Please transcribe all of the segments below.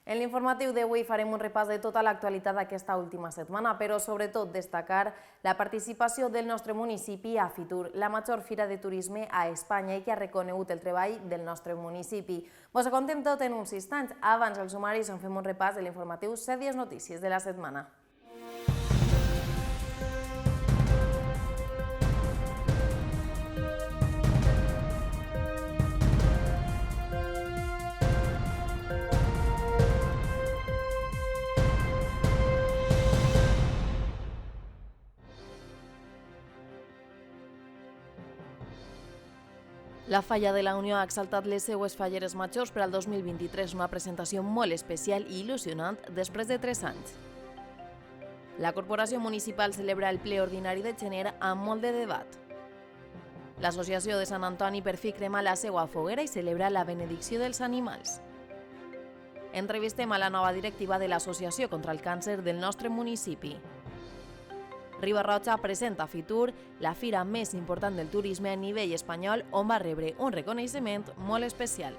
En l'informatiu d'avui farem un repàs de tota l'actualitat d'aquesta última setmana, però sobretot destacar la participació del nostre municipi a Fitur, la major fira de turisme a Espanya i que ha reconegut el treball del nostre municipi. Vos ho contem tot en uns instants. Abans els sumaris en fem un repàs de l'informatiu 7 dies notícies de la setmana. La Falla de la Unió ha exaltat les seues falleres majors per al 2023, una presentació molt especial i il·lusionant després de 3 anys. La Corporació Municipal celebra el ple ordinari de gener amb molt de debat. L'Associació de Sant Antoni per fi crema la seva foguera i celebra la benedicció dels animals. Entrevistem a la nova directiva de l'Associació contra el Càncer del nostre municipi. Riba-roja presenta a Fitur la fira més important del turisme a nivell espanyol, on va rebre un reconeixement molt especial.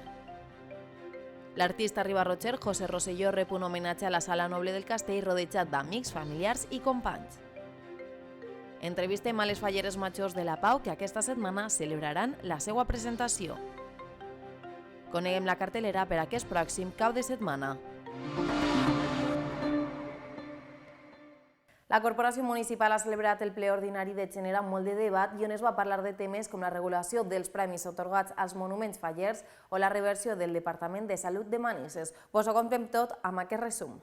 L'artista ribarrotxer José Rosselló rep un homenatge a la Sala Noble del Castell rodejat d'amics, familiars i companys. Entrevistem a les falleres majors de la Pau que aquesta setmana celebraran la seva presentació. Coneguem la cartelera per aquest pròxim cap de setmana. La Corporació Municipal ha celebrat el ple ordinari de gener amb molt de debat i on es va parlar de temes com la regulació dels premis atorgats als monuments fallers o la reversió del Departament de Salut de Manises. Vos ho contem tot amb aquest resum.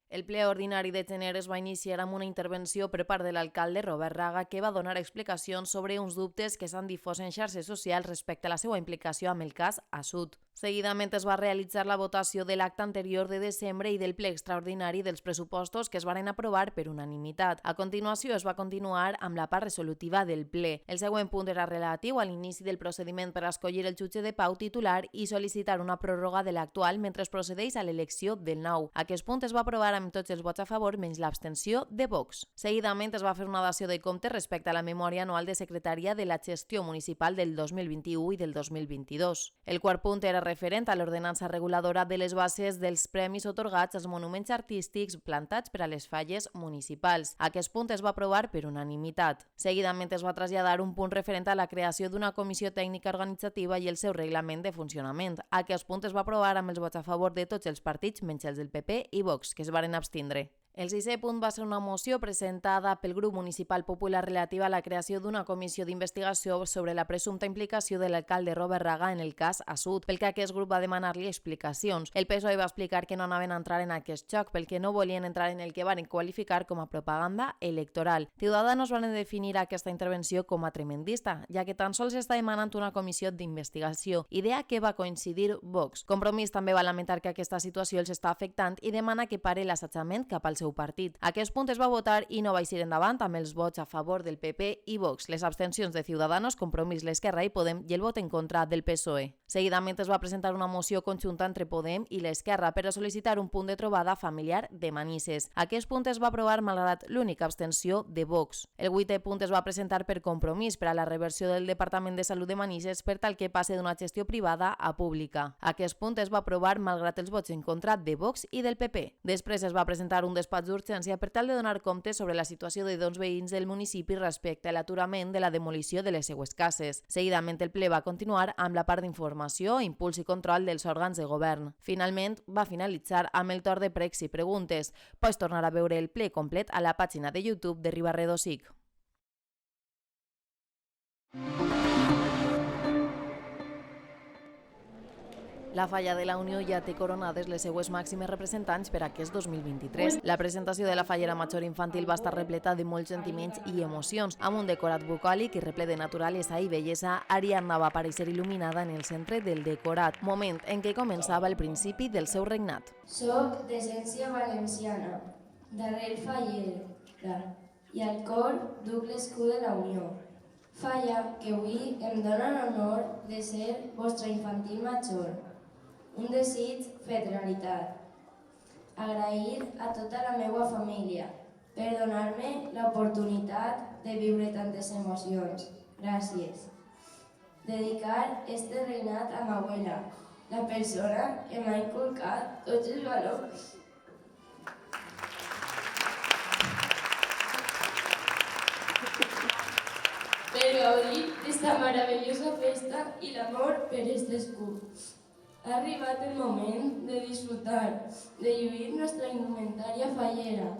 El ple ordinari de gener es va iniciar amb una intervenció per part de l'alcalde Robert Raga que va donar explicacions sobre uns dubtes que s'han difós en xarxes socials respecte a la seva implicació amb el cas Assut. Seguidament es va realitzar la votació de l'acte anterior de desembre i del ple extraordinari dels pressupostos que es varen aprovar per unanimitat. A continuació es va continuar amb la part resolutiva del ple. El següent punt era relatiu a l'inici del procediment per escollir el jutge de pau titular i sol·licitar una pròrroga de l'actual mentre es procedeix a l'elecció del nou. Aquest punt es va aprovar amb tots els vots a favor menys l'abstenció de Vox. Seguidament es va fer una dació de compte respecte a la memòria anual de secretaria de la gestió municipal del 2021 i del 2022. El quart punt era referent a l'ordenança reguladora de les bases dels premis otorgats als monuments artístics plantats per a les falles municipals. Aquest punt es va aprovar per unanimitat. Seguidament es va traslladar un punt referent a la creació d'una comissió tècnica organitzativa i el seu reglament de funcionament. Aquest punt es va aprovar amb els vots a favor de tots els partits menys els del PP i Vox, que es varen abstindre. El sisè punt va ser una moció presentada pel grup municipal popular relativa a la creació d'una comissió d'investigació sobre la presumpta implicació de l'alcalde Robert Raga en el cas Assut, pel que aquest grup va demanar-li explicacions. El PSOE va explicar que no anaven a entrar en aquest xoc pel que no volien entrar en el que van qualificar com a propaganda electoral. Ciudadanos van definir aquesta intervenció com a tremendista, ja que tan sols està demanant una comissió d'investigació, idea que va coincidir Vox. Compromís també va lamentar que aquesta situació els està afectant i demana que pare l'assetjament cap al seu partit. Aquest punt es va votar i no va eixir endavant amb els vots a favor del PP i Vox, les abstencions de Ciudadanos, Compromís, l'Esquerra i Podem i el vot en contra del PSOE. Seguidament es va presentar una moció conjunta entre Podem i l'Esquerra per a sol·licitar un punt de trobada familiar de Manises. Aquest punt es va aprovar malgrat l'única abstenció de Vox. El vuitè punt es va presentar per Compromís per a la reversió del Departament de Salut de Manises per tal que passe d'una gestió privada a pública. Aquest punt es va aprovar malgrat els vots en contra de Vox i del PP. Després es va presentar un despatx d'urgència per tal de donar compte sobre la situació de dos veïns del municipi respecte a l'aturament de la demolició de les seues cases. Seguidament el ple va continuar amb la part d'informació, impuls i control dels òrgans de govern. Finalment va finalitzar amb el torn de pregs i preguntes. Pots tornar a veure el ple complet a la pàgina de YouTube de Ribarredosic. La Falla de la Unió ja té coronades les seues màximes representants per aquest 2023. La presentació de la fallera major infantil va estar repleta de molts sentiments i emocions. Amb un decorat bucòlic i reple de naturalesa i bellesa, Ariadna va aparèixer il·luminada en el centre del decorat, moment en què començava el principi del seu regnat. Soc d'essència valenciana, d'arrel fallera, i al cor duc l'escut de la Unió. Falla que avui em dóna l'honor de ser vostra infantil major. Un desig fet realitat. Agrair a tota la meva família per donar-me l'oportunitat de viure tantes emocions. Gràcies. Dedicar este regnat a ma abuela, la persona que m'ha inculcat tots els valors. Per gaudir d'esta meravellosa festa i l'amor per este escut. Ha arribat el moment de disfrutar, de lluir nostra indumentària fallera,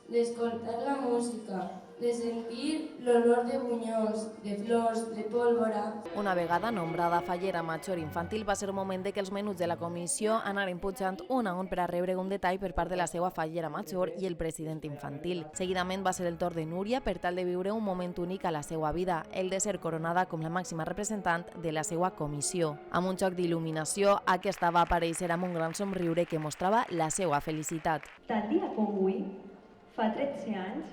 d'escoltar la música, de sentir l'olor de bunyols, de flors, de pólvora. Una vegada nombrada fallera major infantil va ser el moment de que els menuts de la comissió anaren pujant un a un per a rebre un detall per part de la seva fallera major i el president infantil. Seguidament va ser el torn de Núria per tal de viure un moment únic a la seva vida, el de ser coronada com la màxima representant de la seva comissió. Amb un xoc d'il·luminació, aquesta va aparèixer amb un gran somriure que mostrava la seva felicitat. Tal dia com avui, fa 13 anys,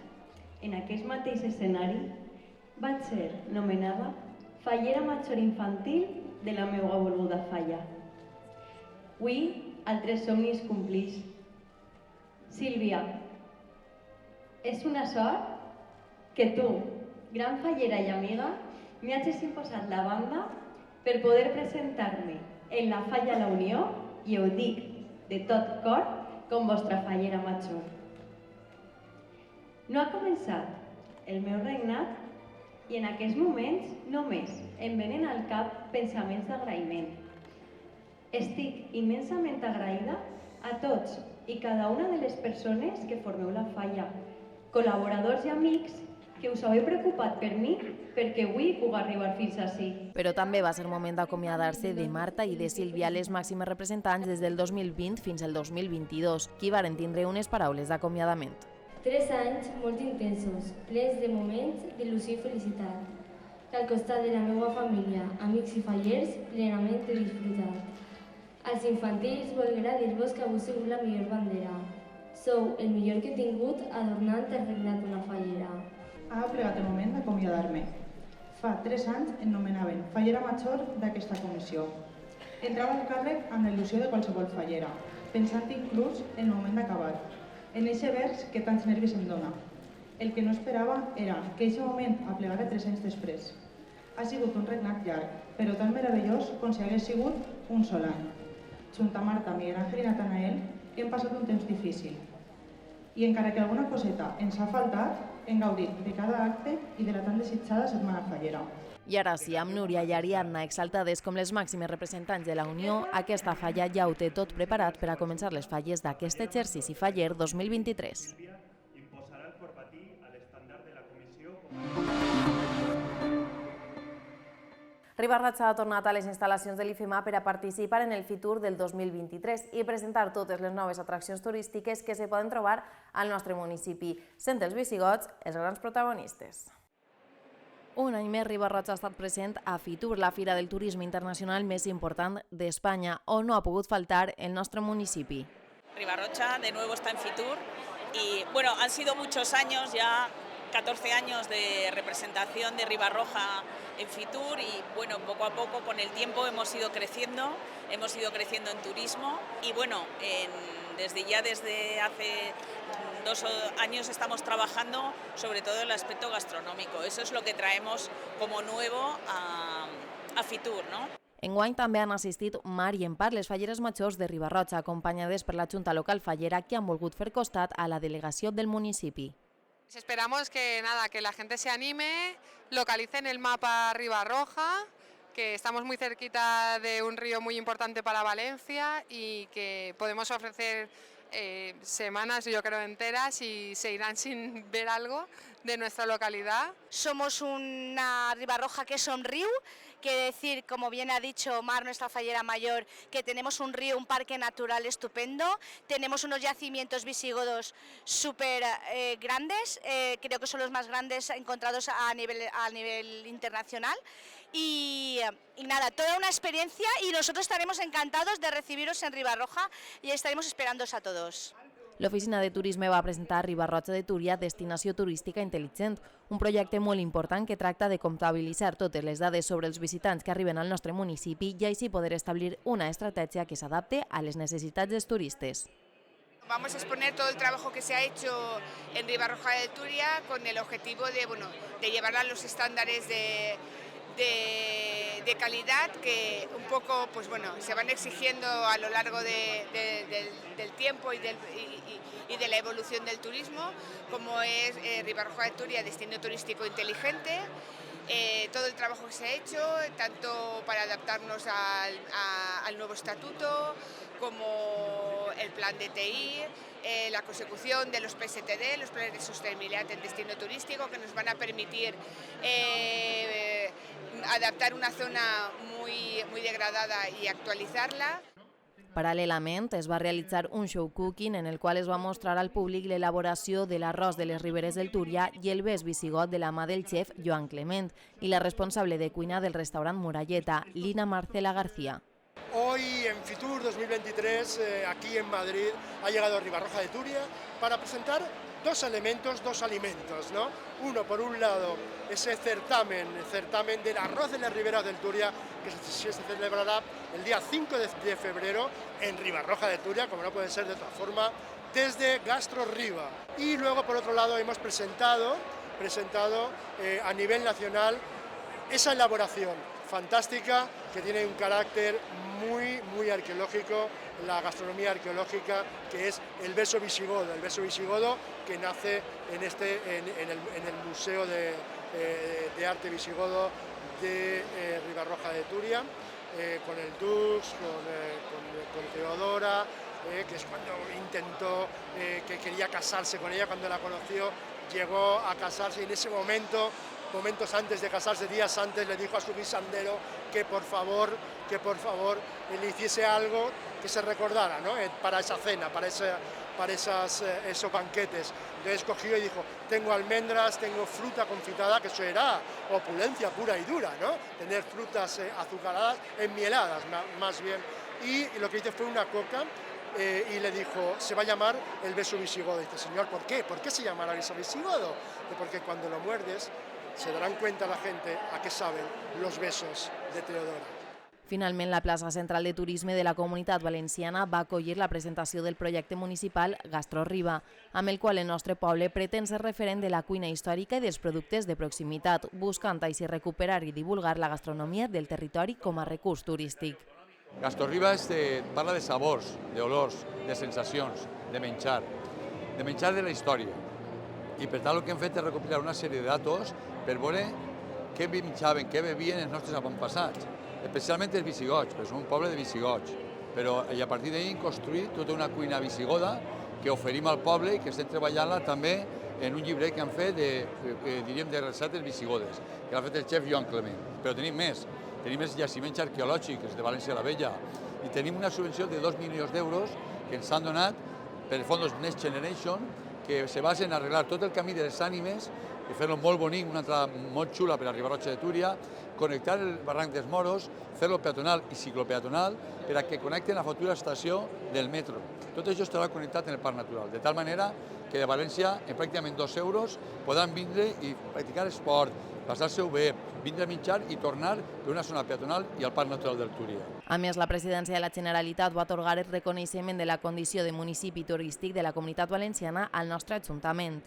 en aquest mateix escenari, vaig ser nomenada fallera major infantil de la meva volguda falla. Avui, altres somnis complís. Sílvia, és una sort que tu, gran fallera i amiga, m'hi hagis imposat la banda per poder presentar-me en la Falla La Unió i ho dic de tot cor com vostra fallera major. No ha començat el meu regnat i en aquests moments només em venen al cap pensaments d'agraïment. Estic immensament agraïda a tots i cada una de les persones que formeu la falla, col·laboradors i amics que us heu preocupat per mi perquè avui puc arribar fins ací. Però també va ser moment d'acomiadar-se de Marta i de Sílvia, les màximes representants des del 2020 fins al 2022, qui varen tindre unes paraules d'acomiadament. 3 anys molt intensos, plens de moments d'il·lusió i felicitat, que al costat de la meva família, amics i fallers, plenament he disfrutat. Als infantils volguera dir-vos que heu sigut la millor bandera. Sou el millor que he tingut adornant el regnat d'una fallera. Ha plegat el moment d'acomiadar-me. Fa 3 anys em nomenaven fallera major d'aquesta comissió. Entrava al càrrec amb la il·lusió de qualsevol fallera, pensant inclús en el moment d'acabar, en eixe vers que tants nervis em dona. El que no esperava era que eixe moment aplegara 3 anys després. Ha sigut un regnat llarg, però tan meravellós com si hagués sigut un sol any. Junt a Marta, Miguel Ángel i Natanael hem passat un temps difícil. I encara que alguna coseta ens ha faltat, hem gaudit de cada acte i de la tan desitjada setmana fallera. I ara sí, amb Núria i Ariadna exaltades com les màximes representants de la Unió, aquesta falla ja ho té tot preparat per a començar les falles d'aquest exercici faller 2023. Imposarà el formatí a l'estàndard de la comissió. Riba-roja ha tornat a les instal·lacions de l'IFEMA per a participar en el Fitur del 2023 i presentar totes les noves atraccions turístiques que se poden trobar al nostre municipi, sent els visigots els grans protagonistes. Un any més, Riba-roja ha estat present a Fitur, la fira del turisme internacional més important d'Espanya, on no ha pogut faltar el nostre municipi. Riba-roja de nuevo está en Fitur y bueno, han sido muchos años, ya 14 años de representación de Riba-roja en Fitur y bueno, poco a poco con el tiempo hemos ido creciendo en turismo y bueno, desde hace 2 años estamos trabajando sobre todo en el aspecto gastronómico. Eso es lo que traemos como nuevo a Fitur, ¿no? Enguany també han assistit Mar i en part les falleres majors de Riba-roja, acompanyades per la Junta Local Fallera, que han volgut fer costat a la delegació del municipi. Esperamos que la gente se anime, localicen el mapa Riba-roja, que estamos muy cerquita de un río muy importante para Valencia y que podemos ofrecer semanas, yo creo, enteras y se irán sin ver algo de nuestra localidad. Somos una Riba-roja que sonríe, quiere decir, como bien ha dicho Mar, nuestra fallera mayor, que tenemos un río, un parque natural estupendo, tenemos unos yacimientos visigodos súper grandes, creo que son los más grandes encontrados a nivel internacional. Y nada, toda una experiencia y nosotros estaremos encantados de recibiros en Riba-roja y estaremos esperándoos a todos. L'Oficina de Turisme va presentar Riba-roja de Túria, destinació turística intel·ligent, un projecte molt important que tracta de comptabilitzar totes les dades sobre els visitants que arriben al nostre municipi i així poder establir una estratègia que s'adapte a les necessitats dels turistes. Vamos a exponer todo el trabajo que se ha hecho en Riba-roja de Túria con el objetivo de llevarla a los estándares de de calidad que un poco pues bueno, se van exigiendo a lo largo del tiempo y de la evolución del turismo, como es Ribarroja de Turia, destino turístico inteligente. Todo el trabajo que se ha hecho, tanto para adaptarnos al nuevo estatuto, como el plan de TI, la consecución de los PSTD, los planes de sostenibilidad en destino turístico, que nos van a permitir adaptar una zona muy degradada y actualizarla. Paral·lelament, es va realitzar un show cooking en el qual es va mostrar al públic l'elaboració de l'arròs de les Riberes del Túria i el bes visigot de la mà del xef Joan Clement i la responsable de cuina del restaurant Muralleta, Lina Marcela García. Hoy en Fitur 2023, aquí en Madrid, ha llegado Ribarroja de Turia para presentar dos alimentos, ¿no? Uno, por un lado, ese certamen del arroz de las Riberas del Turia, que se celebrará el día 5 de febrero en Ribarroja de Turia, como no puede ser de otra forma, desde Gastro Riba. Y luego, por otro lado, hemos presentado a nivel nacional esa elaboración fantástica que tiene un carácter muy arqueológico, la gastronomía arqueológica, que es el beso visigodo que nace en el Museo de Arte Visigodo de Ribarroja de Turia, con el Dux, con Teodora, que es cuando intentó, que quería casarse con ella, cuando la conoció, llegó a casarse y en ese momento, momentos antes de casarse, días antes, le dijo a su guisandero que por favor le hiciese algo que se recordara, ¿no? Para esa cena, para esos banquetes. Entonces cogió y dijo, tengo almendras, tengo fruta confitada, que eso era opulencia pura y dura, ¿no? Tener frutas azucaradas, enmieladas más bien. Y lo que hizo fue una coca y le dijo, se va a llamar el beso visigodo. Y dice, señor, ¿por qué? ¿Por qué se llamará beso visigodo? Porque cuando lo muerdes, se darán cuenta la gente a qué saben los besos de Teodora. Finalment, la plaça central de turisme de la Comunitat Valenciana va acollir la presentació del projecte municipal Gastro Riba, amb el qual el nostre poble pretén ser referent de la cuina històrica i dels productes de proximitat, buscant així recuperar i divulgar la gastronomia del territori com a recurs turístic. Gastro Riba parla de sabors, d'olors, de sensacions, de menjar de la història. I per tant el que hem fet és recopilar una sèrie de datos per veure què menjaven, què bevien els nostres avantpassats, especialment els visigots, perquè som un poble de visigots, però a partir d'ahir hem construït tota una cuina visigoda que oferim al poble i que estem treballant-la també en un llibret que han fet de receptes visigodes, que l'ha fet el xef Joan Clement. Però tenim més els jaciments arqueològics de València la Vella i tenim una subvenció de 2 milions d'euros que ens han donat per fons Next Generation, que se basa en arreglar tot el camí de les ànimes i fer-lo molt bonic, una entrada molt xula per a Ribarroja de Turia, connectar el barranc dels Moros, fer-lo peatonal i ciclopeatonal per a que connecten la futura estació del metro. Tot això estarà connectat en el Parc Natural, de tal manera que de València, en pràcticament 2 euros, poden vindre i practicar esport, passar-se-ho bé, vindre a menjar i tornar per una zona peatonal i al Parc Natural del Túria. A més, la presidència de la Generalitat va atorgar el reconeixement de la condició de municipi turístic de la Comunitat Valenciana al nostre Ajuntament.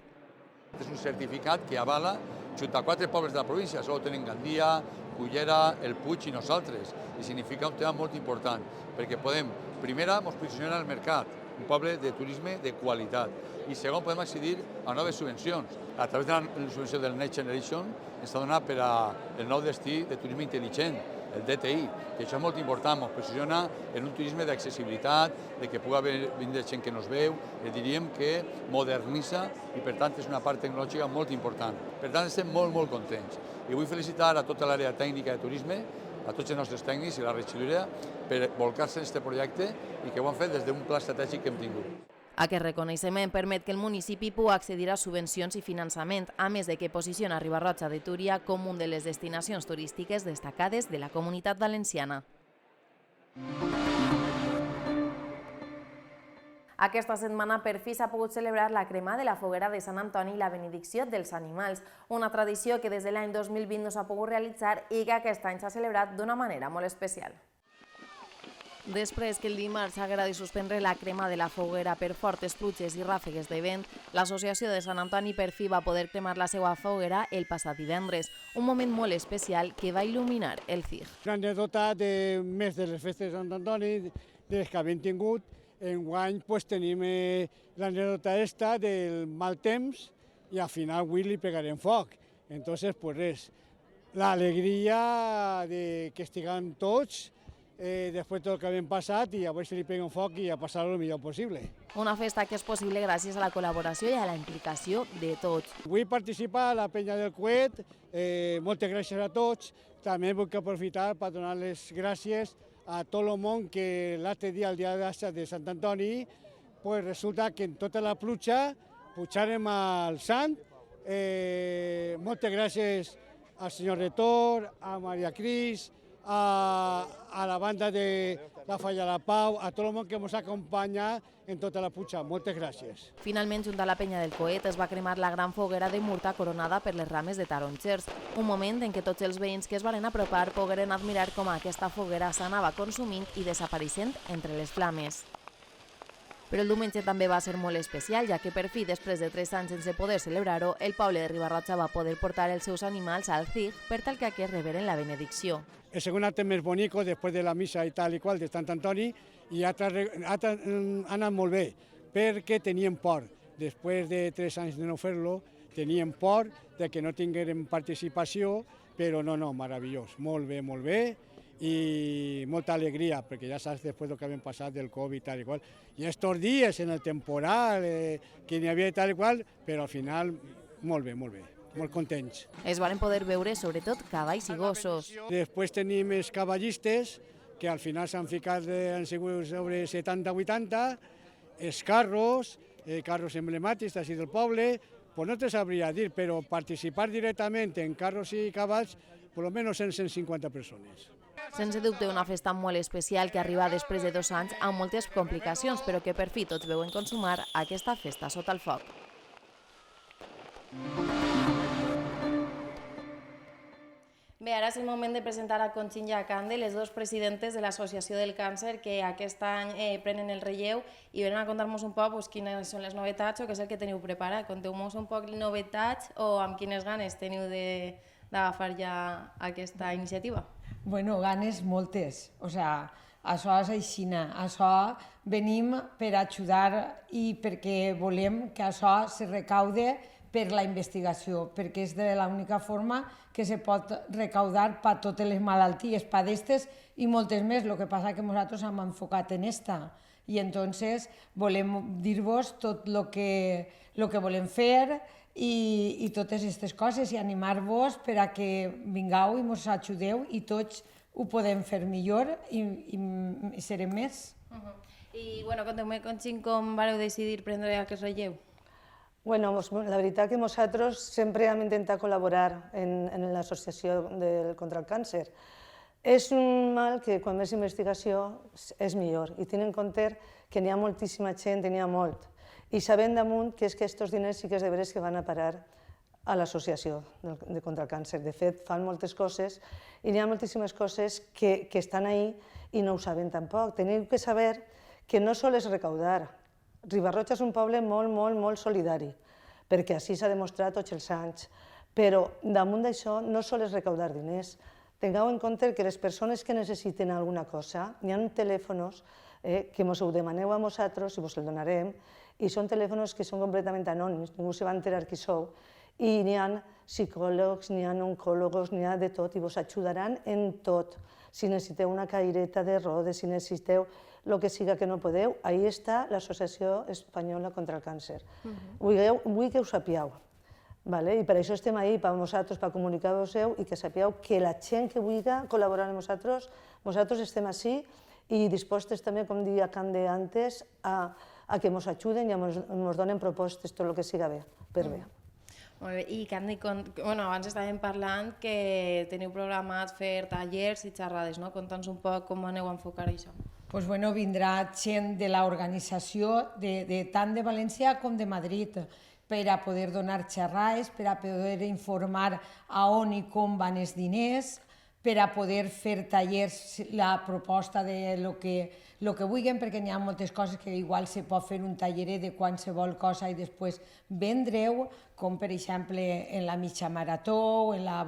És un certificat que avala, junt a 4 pobles de la província, solo tenen Gandia, Cullera, el Puig i nosaltres, i significa un tema molt important, perquè podem, primera, ens posicionar al mercat, un poble de turisme de qualitat, i segon, podem accedir a noves subvencions. A través de la subvenció del Next Generation està donat per al nou destí de turisme intel·ligent, el DTI, que això és molt important, ens posiciona en un turisme d'accessibilitat, de que pugui vindre gent que no es veu, diríem que modernitza i per tant és una part tecnològica molt important. Per tant estem molt contents i vull felicitar a tota l'àrea tècnica de turisme, a tots els nostres tècnics i la regidoria per volcar-se en aquest projecte i que ho han fet des d'un pla estratègic que hem tingut. Aquest reconeixement permet que el municipi pugui accedir a subvencions i finançament, a més de que posiciona Ribarroja de Turia com una de les destinacions turístiques destacades de la Comunitat Valenciana. Aquesta setmana per fi s'ha pogut celebrar la crema de la foguera de Sant Antoni i la benedicció dels animals, una tradició que des de l'any 2020 no s'ha pogut realitzar i que aquest any s'ha celebrat d'una manera molt especial. Després que el dimarts haguera de suspendre la crema de la foguera per fortes pluges i ràfegues de vent, l'Associació de Sant Antoni per fi va poder cremar la seva foguera el passat divendres, un moment molt especial que va il·luminar el CIG. Una anècdota de més de les festes de Sant Antoni, de les que havien tingut. Enguany tenim l'anècdota esta del mal temps i al final avui li pegarem foc. Entonces, pues res, l'alegria de que estiguen tots, després tot el que hem passat i a veure si li peguen foc i a passar-ho el millor possible. Una festa que és possible gràcies a la col·laboració i a la implicació de tots. Vull participar a la penya del coet, moltes gràcies a tots. També vull aprofitar per donar les gràcies a tot el món que l'altre dia, el dia de Sant Antoni, resulta que en tota la pluja pujarem al Sant. Moltes gràcies al senyor rector, a Maria Cris, a la banda de la Falla de la Pau, a tot el món que ens acompanya en tota la puja. Moltes gràcies. Finalment, junt a la penya del coet, es va cremar la gran foguera de Murta coronada per les rames de taronxers, un moment en què tots els veïns que es van apropar pogueren admirar com aquesta foguera s'anava consumint i desapareixent entre les flames. Però el diumenge també va ser molt especial, ja que per fi, després de 3 anys sense poder celebrar-ho, el poble de Riba-roja va poder portar els seus animals al CIG per tal que aquests reberen la benedicció. El segon acte més bonic, després de la missa i tal i qual de Sant Antoni, i ha anat molt bé, perquè teníem por. Després de 3 anys de no fer-lo, teníem por de que no tinguérem participació, però no, meravellós, molt bé, i molta alegria, perquè ja saps després del que havien passat del Covid tal i qual. I estos dies en el temporal, que n'hi havia tal i qual, però al final molt bé, molt contents. Es van poder veure sobretot cavalls i gossos. Després tenim els cavallistes, que al final s'han ficat, han sigut sobre 70-80, els carros emblemàtics d'ací del poble, pues no te sabria dir, però participar directament en carros i cavalls, per almenys 150 persones. Sense dubte una festa molt especial que arriba després de 2 anys amb moltes complicacions, però que per fi tots veuen consumar aquesta festa sota el foc. Bé, ara és el moment de presentar a Conxin i a Cande, les dos presidentes de l'Associació del Càncer que aquest any prenen el relleu i venen a contar-nos un poc quines són les novetats o què és el que teniu preparat. Conteu-nos un poc les novetats o amb quines ganes teniu d'agafar ja aquesta iniciativa. Bueno, ganes moltes, o sea, això és aixina, això venim per ajudar i perquè volem que això se recaude per la investigació, perquè és de l'única forma que se pot recaudar per totes les malalties, per aquestes i moltes més. El que passa és que nosaltres hem enfocat en esta i entonces volem dir-vos tot el que volem fer i totes aquestes coses i animar-vos per a que vingueu i ens ajudeu i tots ho podem fer millor i serem més. I conteu-me, Conxin, com vareu decidir prendre aquest relleu? Bueno, la veritat que nosaltres sempre hem intentat col·laborar en l'associació contra el càncer. És un mal que quan més investigació és millor i tenint en compte que n'hi ha moltíssima gent, n'hi ha molt. I sabem damunt que és que aquests diners sí que és de veres que van a parar a l'associació contra el càncer. De fet, fan moltes coses i n'hi ha moltíssimes coses que estan ahí i no ho saben tampoc. Teniu que saber que no sol és recaudar. Riba-roja és un poble molt solidari, perquè així s'ha demostrat tots els anys. Però damunt d'això no sol és recaudar diners. Tingueu en compte que les persones que necessiten alguna cosa, hi ha telèfons que ens ho demaneu a nosaltres i vos el donarem, i són telèfons que són completament anònims, ningú se va enterar qui sou, i n'hi ha psicòlegs, n'hi ha oncòlegs, n'hi ha de tot, i vos ajudaran en tot. Si necessiteu una caireta de rodes, si necessiteu el que siga que no podeu, ahí està l'Associació Espanyola contra el Càncer. Vull que ho sapieu, i per això estem ahí, per vosaltres, per comunicar-vos-heu i que sapieu que la gent que vulgui col·laborar amb nosaltres estem així i dispostes també, com deia Cande antes, a que ens ajuden i ens donen propostes, tot el que siga bé, per bé. Molt bé, i Cande, abans estàvem parlant que teniu programat fer tallers i xerrades, no? Conta'ns un poc com aneu a enfocar això. Doncs vindrà gent de l'organització tant de València com de Madrid per a poder donar xerrades, per a poder informar a on i com van els diners, per a poder fer tallers, la proposta de lo que vulguin, perquè n'hi ha moltes coses que igual se pot fer un talleret de qualsevol cosa i després vendre-ho, com per exemple en la mitja marató, o en la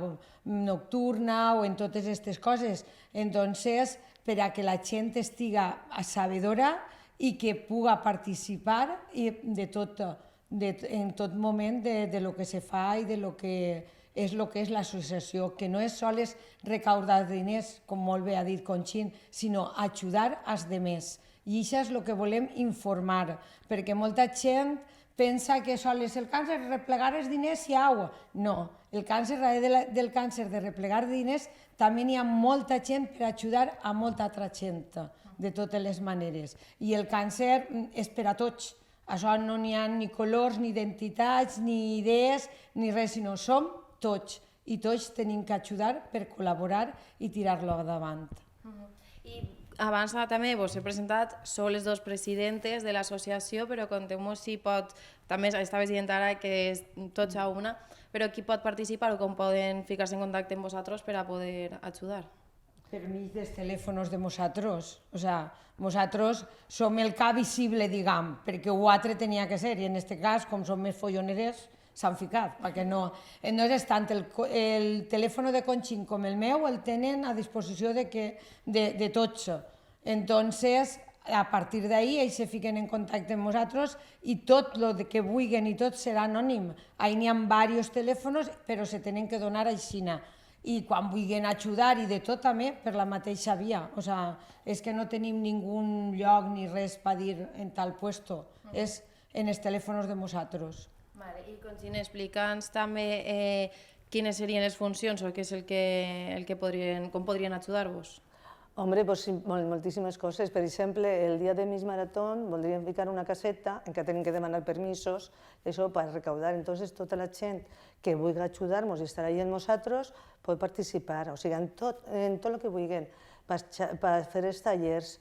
nocturna, o en totes aquestes coses. Entonces, per a que la gent estiga sabedora i que puga participar en tot moment de lo que se fa i de lo que és l'associació, que no és sols recaudar diners, com molt bé ha dit Conxin, sinó ajudar als demés. I això és el que volem informar, perquè molta gent pensa que sols el càncer replegar els diners i au. No, el càncer, darrere del càncer de replegar diners, també hi ha molta gent per ajudar a molta altra gent, de totes les maneres. I el càncer és per a tots. Això no n'hi ha ni colors, ni identitats, ni idees, ni res, sinó som tots. I tots tenim que ajudar per col·laborar i tirar-lo endavant. I abans també vos he presentat, sou les dues presidentes de l'associació, però conteu-nos si pot, també estaves dient ara que és tots a una, però qui pot participar o com poden ficar-se en contacte amb vosaltres per a poder ajudar? Per mig dels telèfons de nosaltres. O sigui, nosaltres som el cap visible, diguem, perquè ho altre tenia que ser, i en aquest cas, com som més folloneres, s'han ficat, perquè no és tant el telèfon de Conxin com el meu, el tenen a disposició de tots. Entonces, a partir d'ahí, ells se fiquen en contacte amb nosaltres i tot el que vulguin i tot serà anònim. Ahí n'hi ha diversos telèfons, però se tenen que donar aixina. I quan vulguin ajudar i de tot també per la mateixa via. O sigui, és que no tenim ningú lloc ni res per dir en tal puesto. És en els telèfons de nosaltres. I Conxin, explica'ns també quines serien les funcions o què és com podrien ajudar-vos. Hombre, pues moltíssimes coses. Per exemple, el dia de Miss Maratón voldríem ficar una caseta en què tenim que demanar permisos, això per recaudar. Entonces, tota la gent que vulgui ajudar-nos i estar allà amb nosaltres pot participar, o sigui, en tot el que vulguin, per fer els tallers.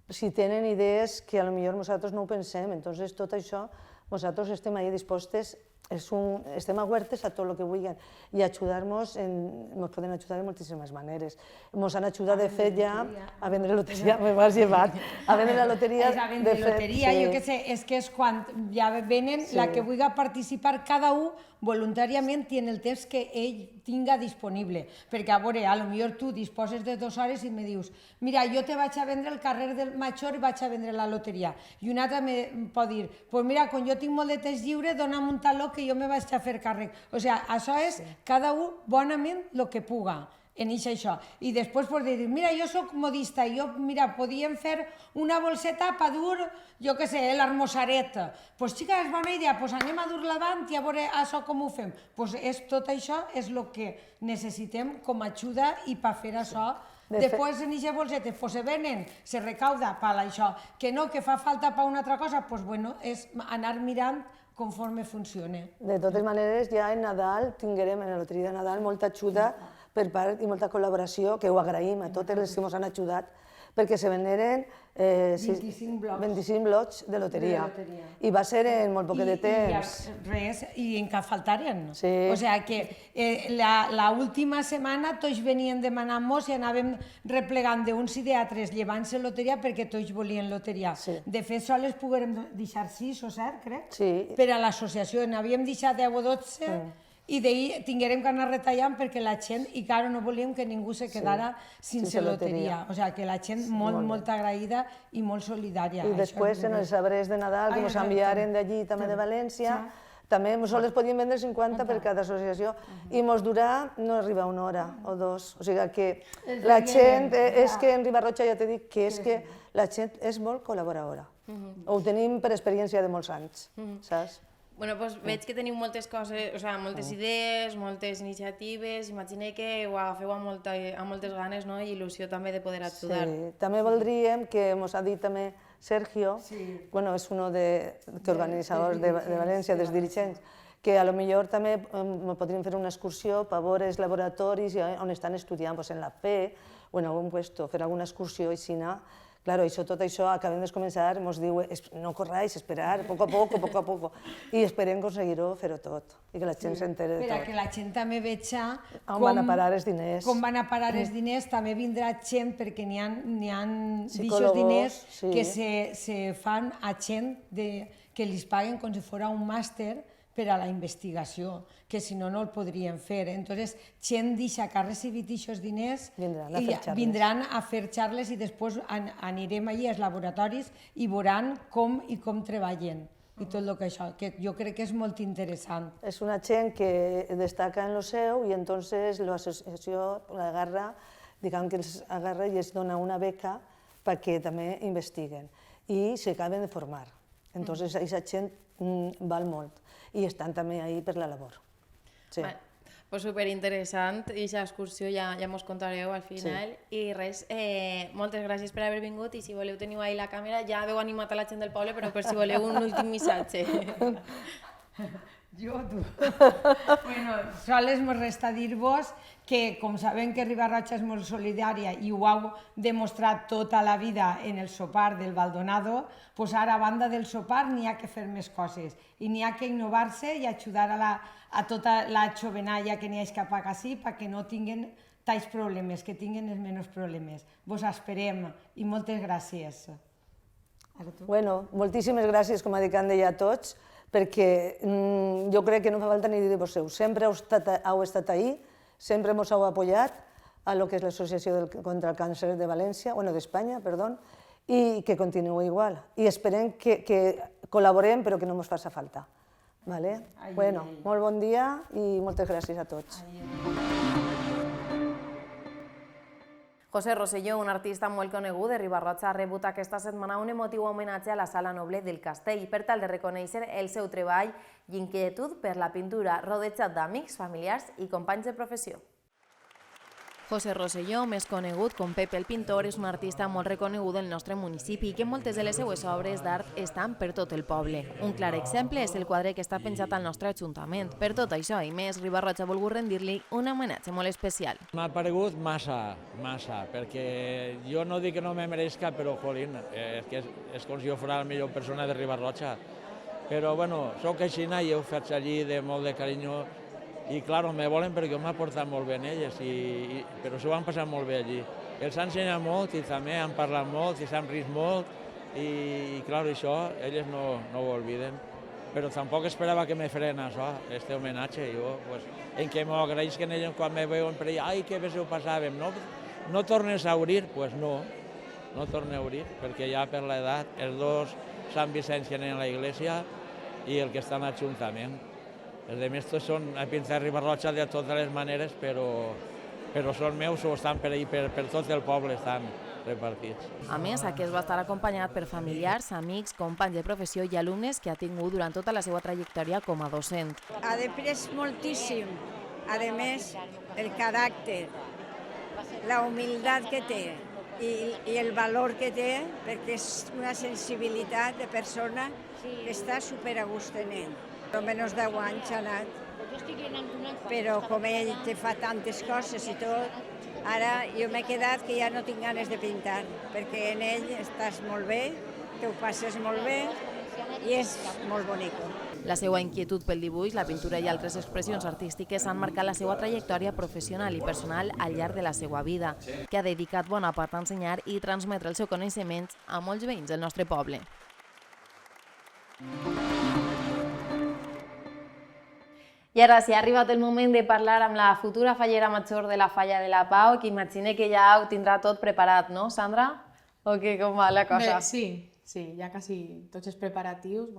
Si tenen idees que potser nosaltres no ho pensem, entonces tot això nosaltres estem allà dispostes, estem obertes a tot el que vulguin i ajudar-nos, ens poden ajudar de moltíssimes maneres. Ens han ajudat, de fet, ja a vendre loteria, m'ho has llevat, a vendre la loteria. A vendre loteria, jo què sé, és que és quan ja venen la que vulgui participar cada un voluntàriament i en el temps que ell tinga disponible. Perquè, a veure, potser tu disposes de 2 hores i me dius mira, jo te vaig a vendre el carrer del Major i vaig a vendre la loteria. I un altre em pot dir, doncs mira, quan jo tinc molt de temps lliure, dona'm un taló que jo me vaig a fer càrrec. O sigui, això és cada un bonament el que puga en això. I després pots dir, mira, jo soc modista, mira, podíem fer una bolseta per dur, jo què sé, l'armossaret. Doncs xica, és bona idea, doncs anem a dur-la avant i a veure això com ho fem. Doncs tot això és el que necessitem com a ajuda i per fer això. Després en aquesta bolseta se venen, se recauda per això. Que no, que fa falta per una altra cosa, doncs bueno, és anar mirant conforme funciona. De totes maneres, ja en Nadal tinguem, en la loteria de Nadal, molta ajuda per part i molta col·laboració, que ho agraïm a totes les que ens han ajudat, perquè se veneren 25 blocs de loteria. I va ser en molt poc de temps. I en què faltarien. O sigui que l'última setmana tots venien demanant-nos i anàvem replegant d'uns i d'altres llevant-se loteria perquè tots volien loteria. De fet, sols poguérem deixar 6 o 7, crec, per a l'associació. N'havíem deixat 10 o 12 i d'ahir tinguérem que anar retallant perquè la gent, i clar, no volíem que ningú se quedara sense loteria. O sigui, que la gent molt agraïda i molt solidària. I després, en els arbres de Nadal, que ens enviaren d'allí, també de València, també sols podíem vendre 50 per cada associació i ens durà, no arriba a 1 hora o 2. O sigui que la gent, és que en Riba-roja ja t'he dit que és que la gent és molt col·laboradora. Ho tenim per experiència de molts anys, saps? Bueno, doncs veig que teniu moltes coses, o sigui, moltes idees, moltes iniciatives, imagino que ho agafeu amb moltes ganes i il·lusió també de poder ajudar. Sí, també voldríem, que ens ha dit també Sergio, bueno, és un dels organitzadors de València, dels dirigents, que potser també podríem fer una excursió per veure els laboratoris on estan estudiant, en la PE o en algun lloc, fer alguna excursió així, Claro, tot això, acabem de començar, ens diu, no corráis, esperar, poco a poco, i esperem aconseguir-ho, fer-ho tot, i que la gent s'entere de tot. Per a que la gent també veja on van a parar els diners. Com van a parar els diners, també vindrà gent, perquè n'hi ha d'aixòs diners que se fan a gent que els paguen com si fos un màster per a la investigació, que si no, no el podrien fer. Entonces, gent d'aixa que ha recibit aquests diners vindran a fer xarles i després anirem allà als laboratoris i veuran com treballen i tot el que això, que jo crec que és molt interessant. És una gent que destaca en lo seu i entonces l'associació l'agarra, diguem que els agarra i els dona una beca perquè també investiguen i s'acaben de formar. Entonces, aquesta gent val molt i estan també ahí per la labor. Pues superinteressant, i aquesta excursió ja mos contareu al final. I res, moltes gràcies per haver vingut i si voleu teniu ahí la càmera, ja heu animat a la gent del poble, però per si voleu un últim missatge. Jo, tu. Bueno, sols ens resta dir-vos que, com sabem que Riba-roja és molt solidària i ho heu demostrat tota la vida en el sopar del Baldonado, doncs ara, a banda del sopar, n'hi ha que fer més coses i n'hi ha que innovar-se i ajudar a tota la jovenalla que n'hi ha cap a ací perquè no tinguin tals problemes, que tinguin els menys problemes. Vos esperem i moltes gràcies. Bueno, moltíssimes gràcies, com ha dit Cande, a tots, perquè jo crec que no fa falta ni dir-vos-ho. Sempre heu estat ahí, sempre ens heu apoyat a lo que és l'Associació contra el Càncer de València, bueno, d'Espanya, perdó, i que continuï igual. I esperem que col·laborem, però que no ens faci falta. Bueno, molt bon dia i moltes gràcies a tots. José Rosselló, un artista molt conegut de Riba-roja, ha rebut aquesta setmana un emotiu homenatge a la Sala Noble del Castell per tal de reconèixer el seu treball i inquietud per la pintura, rodejat d'amics, familiars i companys de professió. José Rosselló, més conegut com Pepe el Pintor, és un artista molt reconegut del nostre municipi i que moltes de les seues obres d'art estan per tot el poble. Un clar exemple és el quadre que està penjat al nostre Ajuntament. Per tot això i més, Riba-roja ha volgut rendir-li un homenatge molt especial. M'ha paregut massa, perquè jo no dic que no me mereixca, però, jolín, és com si jo fos la millor persona de Riba-roja. Però, bueno, soc aixina i ho faig allí de molt de carinyo. I, clar, me volen perquè m'ha portat molt bé en elles, però s'ho han passat molt bé allí. Els han ensenyat molt i també han parlat molt i s'han rit molt i, clar, això elles no ho obliden. Però tampoc esperava que me feren això, este homenatge. Jo, en què m'ho agraïsquen elles quan me veuen per allà, ai, que bé se ho passàvem, no tornes a obrir? Doncs no torno a obrir, perquè ja per l'edat els dos Sant Vicenç en la iglesia i el que està en l'Ajuntament. Els altres tots són a pintar Riba-roja de totes les maneres, però són meus o estan per ahí, per tot el poble estan repartits. A més, aquest va estar acompanyat per familiars, amics, companys de professió i alumnes que ha tingut durant tota la seva trajectòria com a docent. Ha après moltíssim. A més, el caràcter, la humilitat que té i el valor que té, perquè és una sensibilitat de persona que està super a gust en ell. Menys 10 anys ha anat, però com ell te fa tantes coses i tot, ara jo m'he quedat que ja no tinc ganes de pintar, perquè en ell estàs molt bé, te ho passes molt bé i és molt bonic. La seva inquietud pel dibuix, la pintura i altres expressions artístiques han marcat la seva trajectòria professional i personal al llarg de la seva vida, que ha dedicat bona part a ensenyar i transmetre el seu coneixement a molts veïns del nostre poble. I ara sí, ha arribat el moment de parlar amb la futura fallera major de la Falla de la Pau, que imagine que ja ho tindrà tot preparat, no, Sandra? O que com va la cosa? Sí, ja quasi tots els preparatius,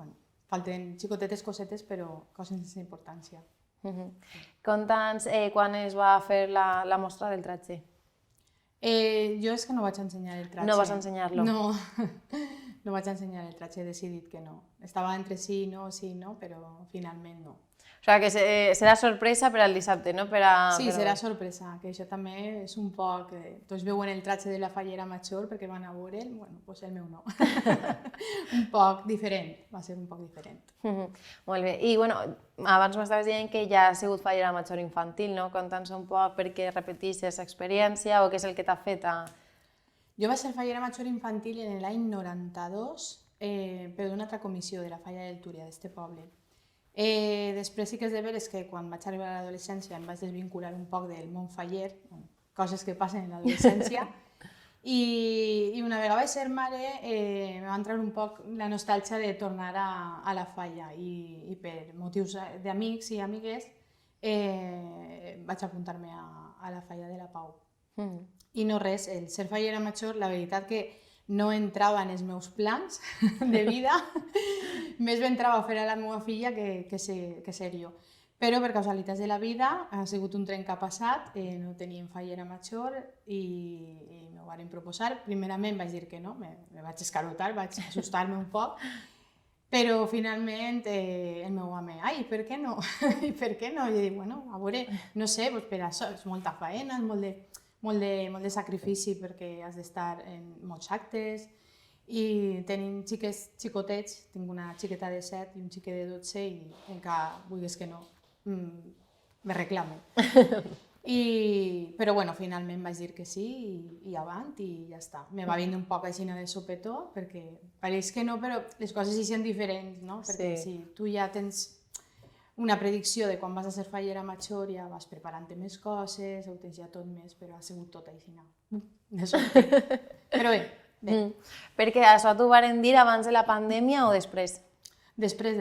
falten xicotetes cosetes, però coses sense importància. Conta'ns quan es va fer la mostra del tratge. Jo és que no vaig ensenyar el tratge. No vas ensenyar-lo? No, no vaig ensenyar el tratge, he decidit que no. Estava entre sí i no, però finalment no. O sigui que serà sorpresa per al dissabte, no? Sí, serà sorpresa, que això també és un poc... Tots veuen el tratge de la fallera major perquè van a veure'l, doncs el meu no. Un poc diferent, va ser un poc diferent. Molt bé, i abans m'estaves dient que ja has sigut fallera major infantil, no? Conta'ns un poc per què repeteixes experiència o què és el que t'ha fet a... Jo vaig ser fallera major infantil en l'any 92, però d'una altra comissió de la Falla del Túria, d'este poble. Després sí que és de veres que quan vaig arribar a l'adolescència em vaig desvincular un poc del món faller, coses que passen en l'adolescència, i una vegada vaig ser mare em va entrar un poc la nostàlgia de tornar a la falla i per motius d'amics i amigues vaig apuntar-me a la Falla de la Pau. I no res, el ser fallera major, la veritat que no entrava en els meus plans de vida, més bé entrava a fer a la meva filla que ser jo. Però per casualitats de la vida ha sigut un tren que ha passat, no teníem fallera major i m'ho van proposar. Primerament vaig dir que no, me vaig escarotar, vaig assustar-me un poc, però finalment el meu home, ai, per què no? I per què no? I dic, bueno, a veure, no sé, per això és molta faena, molt de sacrifici perquè has d'estar en molts actes i tenim xicotets, tinc una xiqueta de 7 i un xiquet de 12 i encara, vulguis que no, me reclamen. Però bueno, finalment vaig dir que sí i avant i ja està. Me va vindre un poc així de sopetó perquè pareix que no, però les coses hi són diferents, no? Perquè si tu ja tens una predicció de quan vas a ser fallera major, ja vas preparant-te més coses, ho tens ja tot més, però ha sigut tot així. Però bé. Perquè això t'ho varen dir abans de la pandèmia o després? Després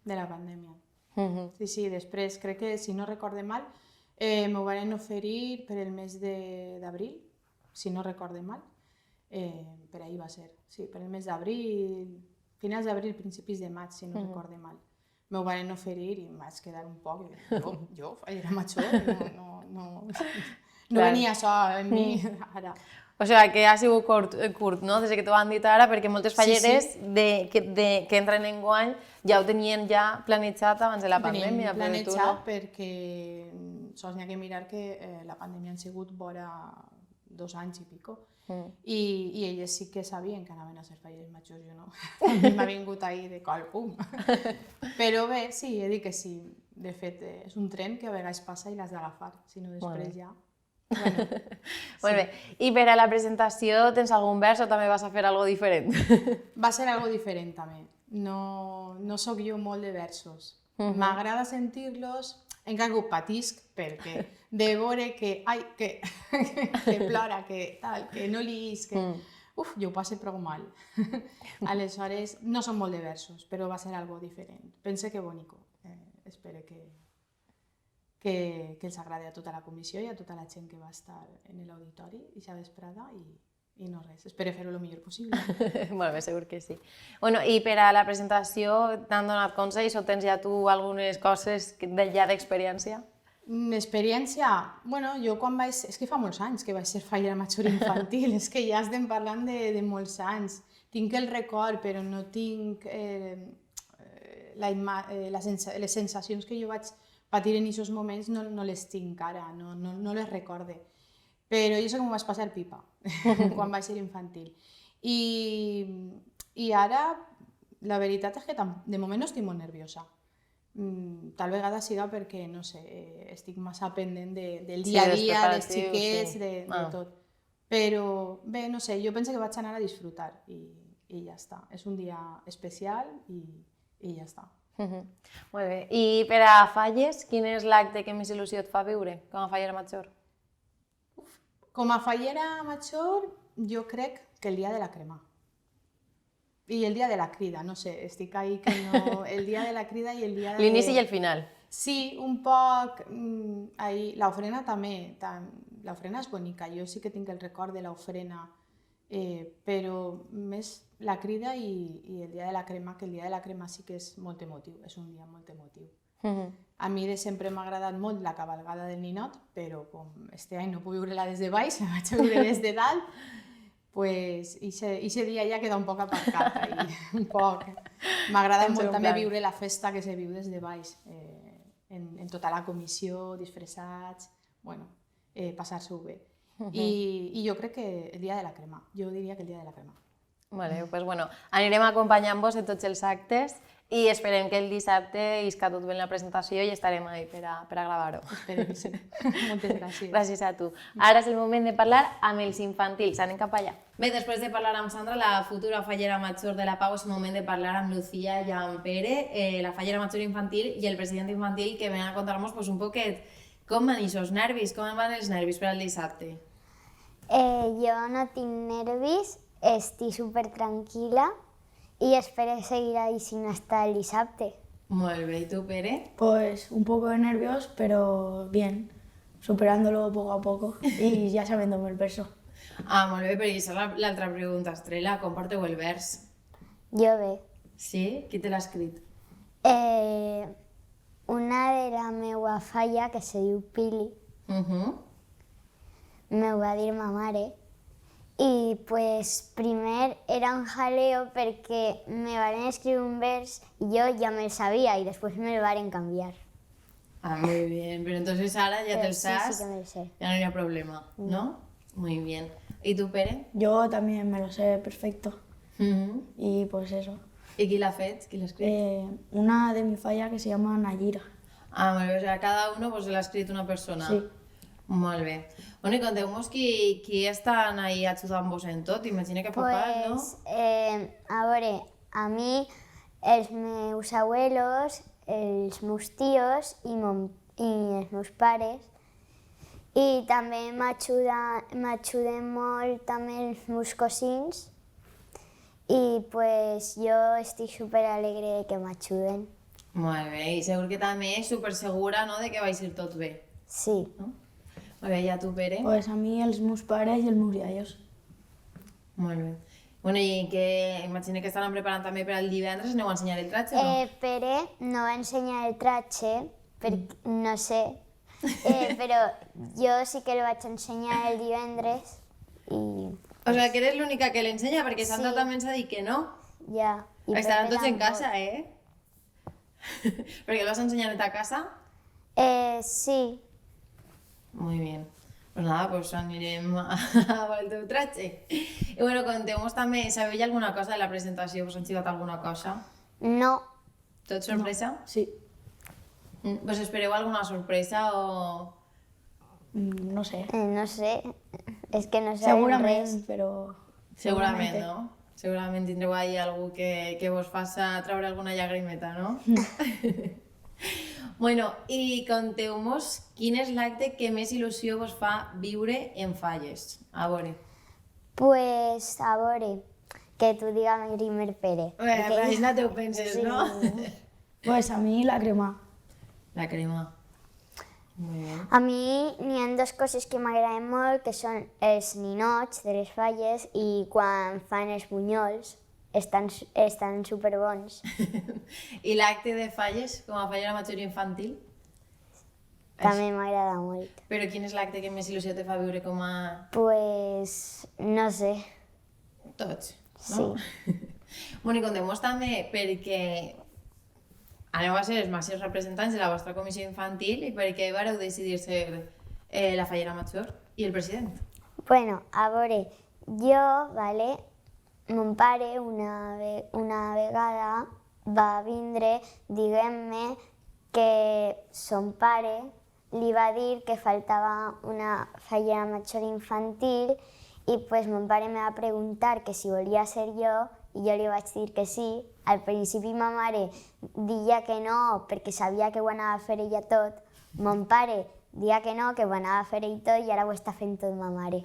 de la pandèmia. Sí, després, crec que, si no recorde mal, m'ho varen oferir per el mes d'abril, si no recorde mal, per ahir va ser, sí, per el mes d'abril, finals d'abril, principis de maig, si no recorde mal. M'ho van oferir i em vaig quedar un poc, jo, fallera major, no venia això en mi ara. O sigui, que ha sigut curt, no?, des que t'ho han dit ara, perquè moltes falleres que entren en guany ja ho tenien ja planejat abans de la pandèmia. Tenim planejat perquè sols n'hi ha que mirar que la pandèmia han sigut vora 2 anys i pico. I elles sí que sabien que anaven a ser falleres majors, jo no. A mi m'ha vingut ahir de col, pum. Però bé, sí, he dit que sí. De fet, és un tren que a vegades passa i l'has d'agafar, si no després ja... Molt bé. I per a la presentació tens algun vers o també vas a fer alguna cosa diferent? Va ser alguna cosa diferent també. No soc jo molt de versos. M'agrada sentir-los, encara que patisc, perquè de veure que plora, que tal, que no lis, que... Uf, jo ho passo prou mal. Aleshores, no són molt de versos, però va ser algo diferent. Pense que bonico. Espero que els agradi a tota la comissió i a tota la gent que va estar en l'auditori i s'ha vesprada i no res. Espero fer-ho el millor possible. Molt bé, segur que sí. Bueno, i per a la presentació t'han donat consells o tens ja tu algunes coses ja d'experiència? Experiència? Bueno, jo quan vaig... És que fa molts anys que vaig ser fallera major infantil, és que ja estem parlant de molts anys. Tinc el record, però no tinc les sensacions que jo vaig patir en aquests moments, no les tinc ara, no les recorde. Però jo sé com ho vaig passar pipa, quan vaig ser infantil. I ara, la veritat és que de moment no estic molt nerviosa. Tal vegada siga perquè, no sé, estic massa pendent del dia a dia, dels xiquets, de tot. Però bé, no sé, jo penso que vaig anar a disfrutar i ja està. És un dia especial i ja està. Molt bé. I per a falles, quin és l'acte que més il·lusió et fa viure com a fallera major? Com a fallera major, jo crec que el dia de la crema. I el dia de la crida, no sé, estic ahí que no... El dia de la crida i el dia de... L'inici i el final. Sí, un poc... L'ofrena també, l'ofrena és bonica, jo sí que tinc el record de l'ofrena, però més la crida i el dia de la crema, que el dia de la crema sí que és molt emotiu, és un dia molt emotiu. A mi de sempre m'ha agradat molt la cabalgada del ninot, però com este any no puc viure-la des de baix, la vaig viure des de dalt, pues ese dia ja queda un poc aparcat, un poc. M'agrada molt també viure la festa que se viu des de baix, en tota la comissió, disfressats, bueno, passar-s'ho bé. I jo crec que el dia de la crema, jo diria que el dia de la crema. Vale, pues bueno, anirem acompanyant-vos en tots els actes I esperem que el dissabte isca tot bé en la presentació i estarem ahí per a gravar-ho. Esperem, sí. Moltes gràcies. Gràcies a tu. Ara és el moment de parlar amb els infantils. Anem cap allà. Bé, després de parlar amb Sandra, la futura fallera major de la Pau, és el moment de parlar amb Lucía i amb Pere, la fallera major infantil i el president infantil, que venen a contar-nos un poquet com van aquests nervis, com van els nervis per al dissabte. Jo no tinc nervis, estic super tranquil·la y espero seguir ahí sin hasta el dissabte. Molt bé, ¿y tú, Pere? Pues un poco de nervios, pero bien, superándolo poco a poco y ya sabiéndome el verso. Ah, molt bé, però aquesta és l'altra pregunta, Estrella. Com porteu el vers? Jo bé. Sí? Qui te l'ha escrit? Una de la meua falla, que se diu Pili, me ho va dir ma mare. I pues, primer era un jaleo perquè me van escriure un vers i jo ja me'l sabia i després me'l van canviar. Ah, muy bien. Pero entonces ahora ya te lo sabes, Sí, que me lo sé. ya no hay problema, ¿no? Muy bien. ¿Y tú, Pere? Yo también me lo sé perfecto. Y pues eso. ¿Y quién l'ha fet? Qui l'ha escrit? Una de mi falla que se llama Nayira. Ah, molt bé. O sea, cada uno pues, l'ha escrit una persona. Sí. Molt bé. Bueno, i conteu-nos qui estan ahí ajudant-vos en tot. Imagina que papàs, no? A veure, a mi, els meus abuelos, els meus tios i els meus pares. I també m'ajuden molt també els meus cosins. I pues, jo estic superalegre que m'ajuden. Molt bé. I segur que també és supersegura, no?, de que vaig ir tot bé. Sí. No? Molt bé, i a tu, Pere? Pues a mi els meus pares i els meus iaios. Molt bé. Bueno, i que imagino que estaran preparant també per al divendres, aneu a ensenyar el tratge o no? Pere no va ensenyar el tratge, no sé, però jo sí que el vaig ensenyar el divendres i... O sea, que eres l'única que l'ensenya, perquè Sandra també ens ha dit que no. Ja. Estaran tots en casa, eh? Perquè el vas ensenyar a ta casa? Sí. Muy bien. Pues nada, pues anirem a veure el teu tratge. I bueno, conteu-nos també, sabeu alguna cosa de la presentació? Us han xivat alguna cosa? No. Tot sorpresa? No. Sí. Pues espereu alguna sorpresa o...? No sé. No sé, és que no sabem Segurament, res. però... Segurament, no? Segurament tindreu ahí algú que vos faça treure alguna llagrimeta, no? Bueno, i conteu-nos quin és l'acte que més il·lusió vos fa viure en Falles. A veure. Pues, a veure, que tu digues primer, Pere. Res, no t'ho penses, no? Pues a mi la crema. La crema. Muy bien. A mi n'hi ha dues coses que m'agraden molt, que són els ninots de les Falles i quan fan els bunyols. Estan superbons. I l'acte de Falles, com a fallera major infantil? També m'agrada molt. Però quin és l'acte que més il·lusió te fa viure com a... Pues, no sé. Tots, no? Sí. Bueno, i conteu-nos també perquè aneu a ser els màxims representants de la vostra comissió infantil i per què vareu decidir ser la fallera major i el president? Bueno, a veure, jo, vale, mon pare una vegada va vindre dient-me que son pare li va dir que faltava una fallera major infantil i pues mon pare me va preguntar que si volia ser jo i jo li vaig dir que sí. Al principi ma mare deia que no perquè sabia que ho anava a fer ella tot. Mon pare deia que no, que ho anava a fer ell tot i ara ho està fent tot ma mare.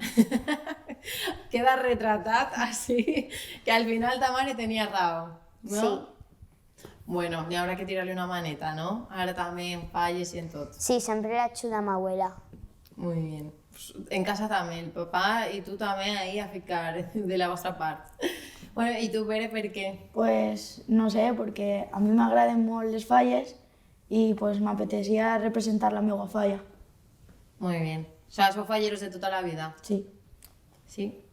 Queda retratat així, que al final ta mare tenia raó, no? Sí. Bueno, hi haurà que tirar-li una maneta, no? Ara també en Falles i en tot. Sí, sempre l'ajuda ma abuela. Muy bien. Pues en casa també, el papà i tu també ahí a ficar de la vostra part. Bueno, i tu, Pere, per què? Pues no sé, perquè a mi m'agraden molt les falles i pues m'apeteixia representar la meva falla. Muy bien. O sea, sou falleros de tota la vida? Sí. Sí?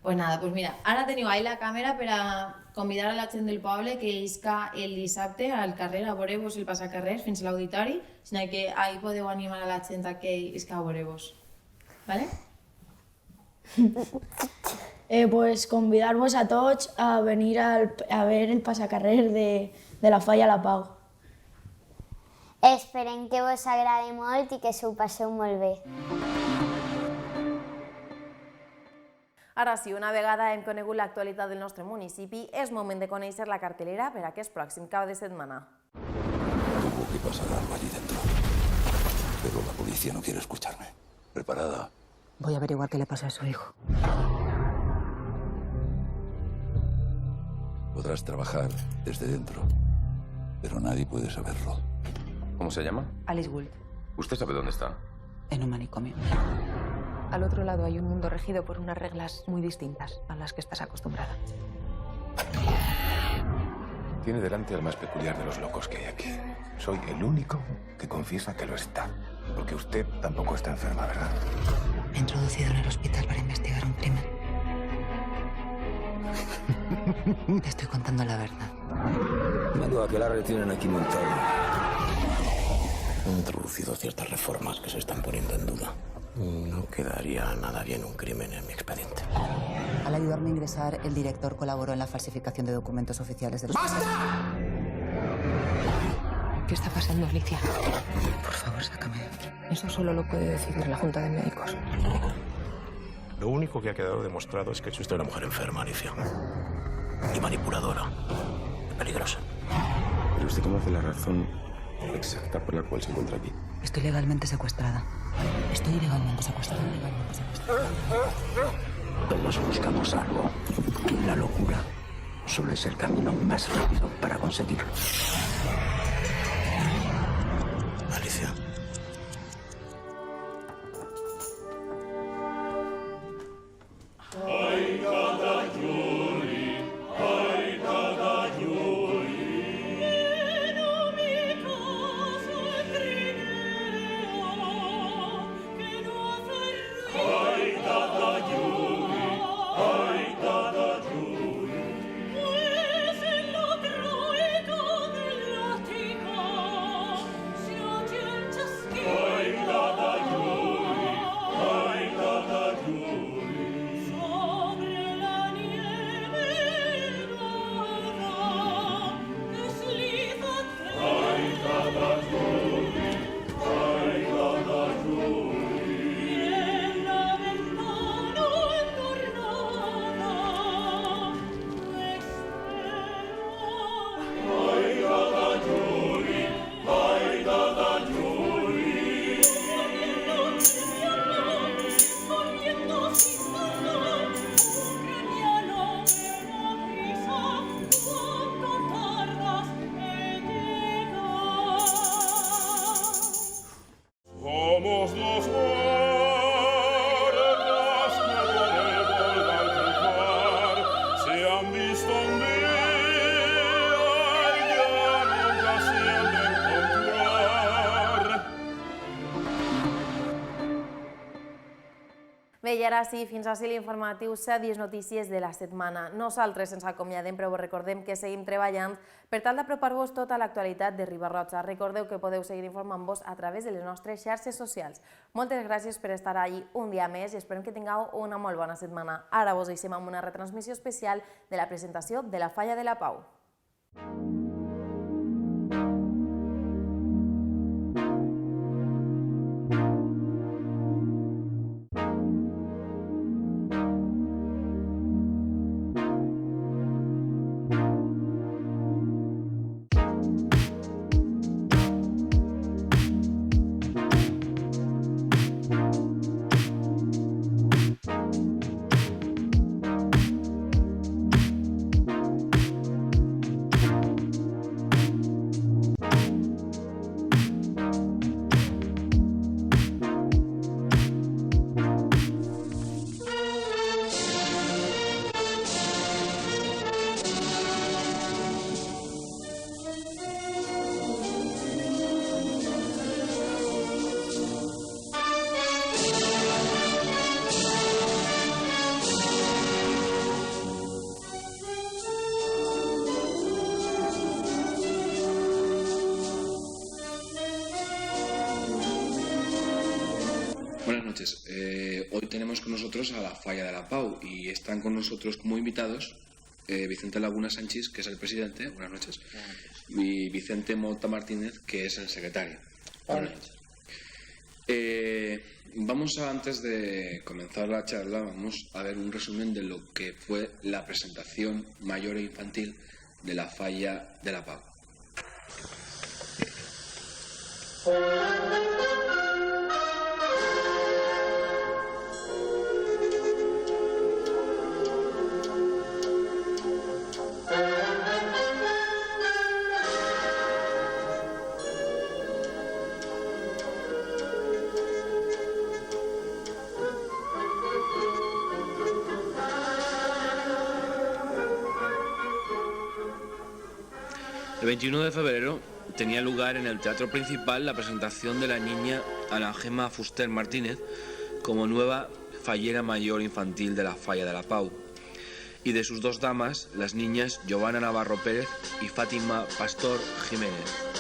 Pues nada, pues mira, ara teniu ahí la càmera per a convidar a la gent del poble que isca el dissabte al carrer a veure-vos el passacarrers fins a l'auditori, sinó que ahí podeu animar a la gent a que isca a veure-vos. ¿Vale? Pues convidar-vos a tots a venir a ver el passacarrer de la Falla La Pau. Esperem que vos agradi molt i que s'ho passeu molt bé. Ara sí, una vegada hem conegut l'actualitat del nostre municipi, és moment de conèixer la cartelera per a aquest pròxim cap de setmana. Tuvo que pasar algo allí dentro, pero la policía no quiere escucharme. ¿Preparada? Voy a averiguar qué le pasa a su hijo. Podrás trabajar desde dentro, pero nadie puede saberlo. ¿Cómo se llama? Alice Gould, ¿Usted sabe dónde está? en un manicomio. Al otro lado hay un mundo regido por unas reglas muy distintas a las que estás acostumbrada. Tiene delante al más peculiar de los locos que hay aquí. Soy el único que confiesa que lo está. Porque usted tampoco está enferma, ¿verdad? Me he introducido en el hospital para investigar un crimen. Te estoy contando la verdad. Menudo que la retienen aquí montado. He introducido ciertas reformas que se están poniendo en duda. No quedaría nada bien un crimen en mi expediente. Al ayudarme a ingresar, el director colaboró en la falsificación de documentos oficiales del hospital. ¡Basta! ¿Qué está pasando, Alicia? Por favor, sácame de aquí. Eso solo lo puede decidir la Junta de Médicos. Lo único que ha quedado demostrado es que es usted una mujer enferma, Alicia. Y manipuladora. Y peligrosa. Pero usted conoce la razón exacta por la cual se encuentra aquí. Estoy legalmente secuestrada. Estoy ilegalmente secuestrada. Todos buscamos algo. La locura suele ser el camino más rápido para conseguirlo. Alicia. Bé, i ara sí, fins així l'informatiu 7 dies notícies de la setmana. Nosaltres ens acomiadem, però vos recordem que seguim treballant per tal d'apropar-vos tota l'actualitat de Riba-roja. Recordeu que podeu seguir informant-vos a través de les nostres xarxes socials. Moltes gràcies per estar allí un dia més i esperem que tingueu una molt bona setmana. Ara vos deixem amb una retransmissió especial de la presentació de la Falla de la Pau. Buenas noches. Hoy tenemos con nosotros a la Falla de la Pau y están con nosotros como invitados Vicente Laguna Sánchez, que es el presidente, buenas noches, y Vicente Mota Martínez, que es el secretario. Buenas noches. Vamos a, antes de comenzar la charla, vamos a ver un resumen de lo que fue la presentación mayor e infantil de la Falla de la Pau. El 21 de febrero tenía lugar en el Teatro Principal la presentación de la niña Ana Gemma Fuster Martínez como nueva fallera mayor infantil de la Falla de la Pau, y de sus dos damas, las niñas Giovanna Navarro Pérez y Fátima Pastor Jiménez.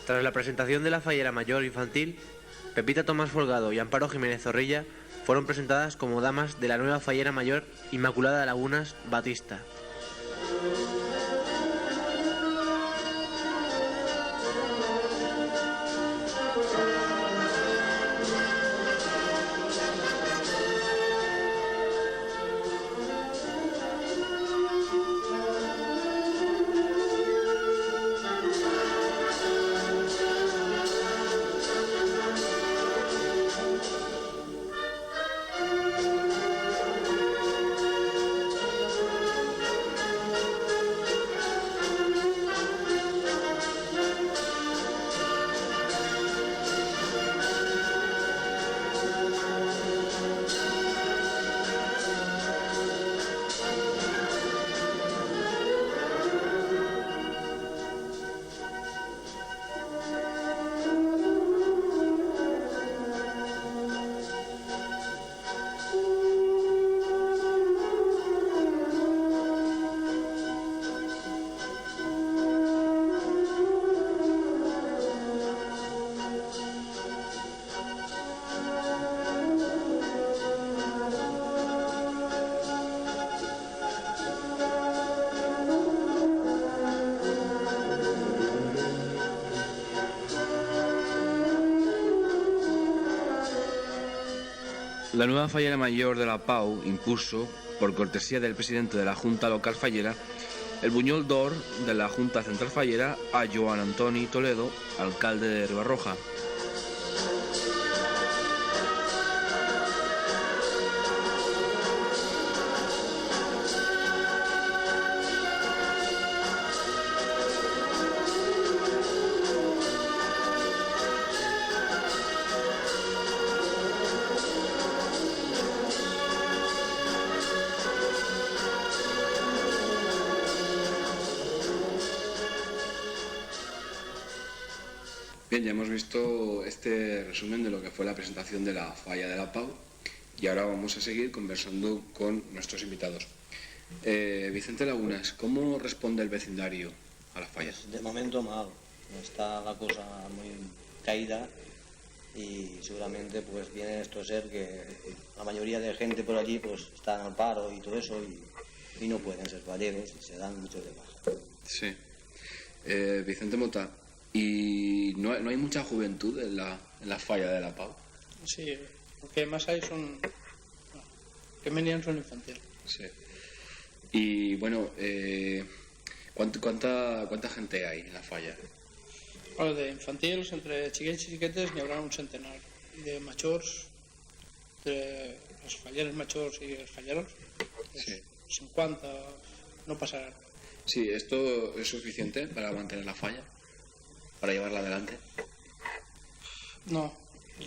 Tras la presentación de la fallera mayor infantil, Pepita Tomás Folgado y Amparo Jiménez Zorrilla fueron presentadas como damas de la nueva fallera mayor Inmaculada Lagunas Batista. La nueva fallera mayor de la Pau impuso, por cortesía del presidente de la Junta Local Fallera, el buñol d'or de la Junta Central Fallera a Joan Antoni Toledo, alcalde de Ribarroja. Bien, ya hemos visto este resumen de lo que fue la presentación de la falla de la Pau y ahora vamos a seguir conversando con nuestros invitados. Vicente Lagunas, ¿cómo responde el vecindario a la falla? De momento mal, está la cosa muy caída y seguramente pues viene esto a ser que la mayoría de gente por allí pues están al paro y todo eso y no pueden ser falleros y se dan muchos de baja. Sí. Vicente Mota, ¿y no hay mucha juventud en la falla de la Pau? Sí, lo que más hay son... que venían son infantiles. Sí. Y bueno, ¿cuánta gente hay en la falla? Bueno, de infantils, entre xiquets i xiquetes, n'hi haurà un centenar. I de majors, de les falleres majors i els falleros, pues Sí. 50 no passaran. Sí, ¿esto es suficiente para mantener la falla? ¿Para llevarla adelante? No,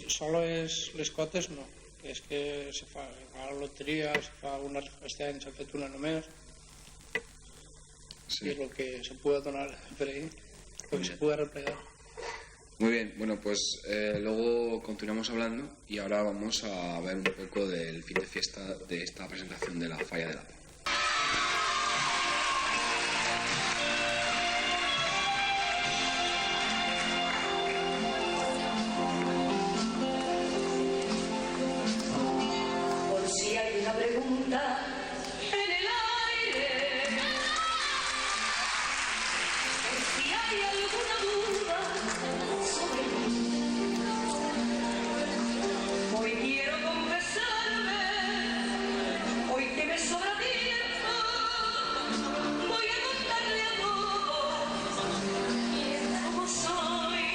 solo és les cotes no. És que se fa la loteria, se fa una, este any s'ha fet una només. Sí. Y lo que se pueda donar por ahí, lo que se pueda replegar. Muy bien, bueno, pues luego continuamos hablando y ahora vamos a ver un poco del fin de fiesta de esta presentación de la falla de la Pau. Por si hay una pregunta en el aire, por si hay alguna duda sobre mí, hoy quiero confesarme, hoy que me sobra tiempo, voy a contarle a todos cómo soy.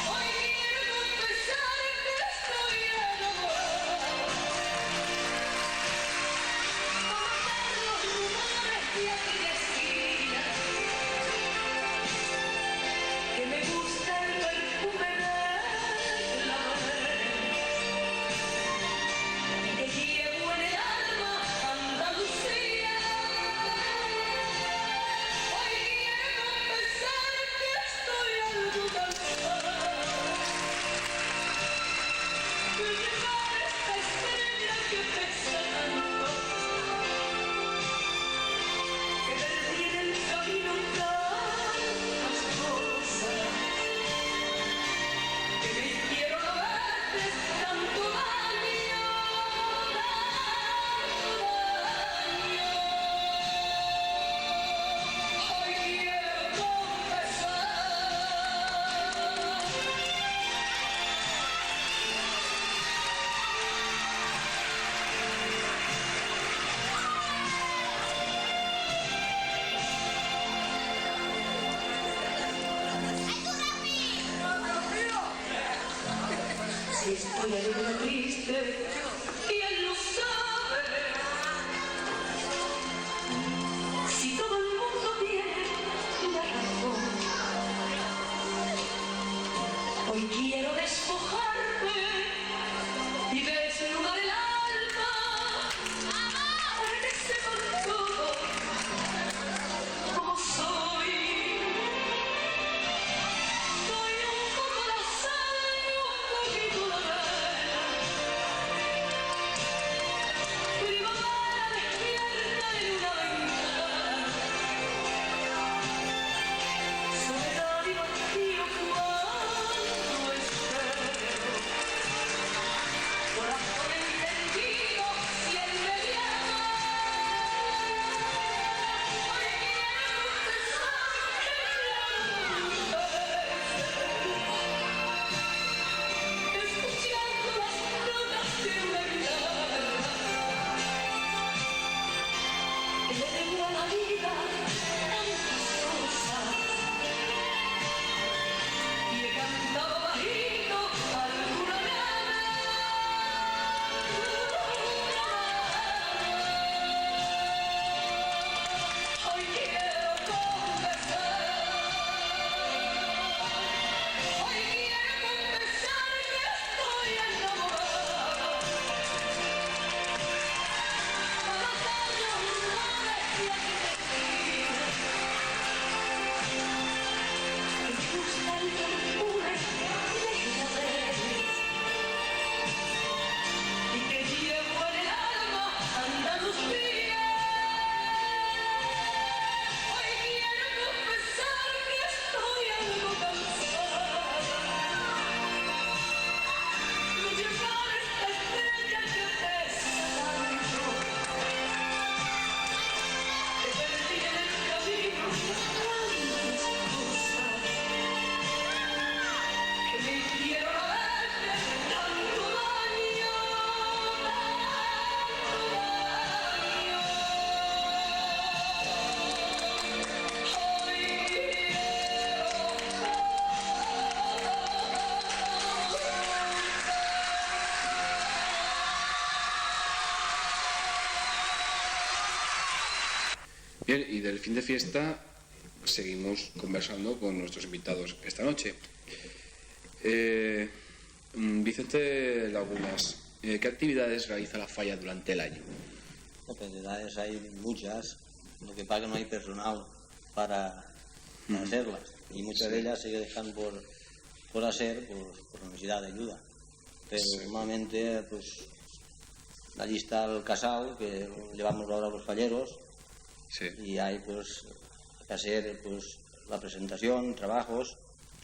Hoy quiero confesar que estoy enamorada, contar los rumores de aquella esquina, que me gusta el perfume de la y que llevo en el alma Andalucía. Hoy quiero confesar que estoy algo cansada de llevar esta estrella que pesa tanto, que perdí en el camino tantas cosas, que me hicieron a veces tanto daño, Hoy quiero confesar. Si estoy alegre o triste, ¿quién lo sabe? Si todo el mundo tiene la razón, hoy quiero despojarme y desnudar el alma para que sepan todo cómo soy. Soy un poco la sal y un poquito la vena, Bien, y del fin de fiesta seguimos conversando con nuestros invitados esta noche. Vicente Lagunas, ¿qué actividades realiza la falla durante el año? Actividades hay muchas, lo que pasa es que no hay personal para hacerlas, y muchas de ellas se dejan por hacer por necesidad de ayuda. Pero normalmente, pues, allí está el casal, que llevamos ahora los falleros, y hay pues que hacer pues la presentación, trabajos.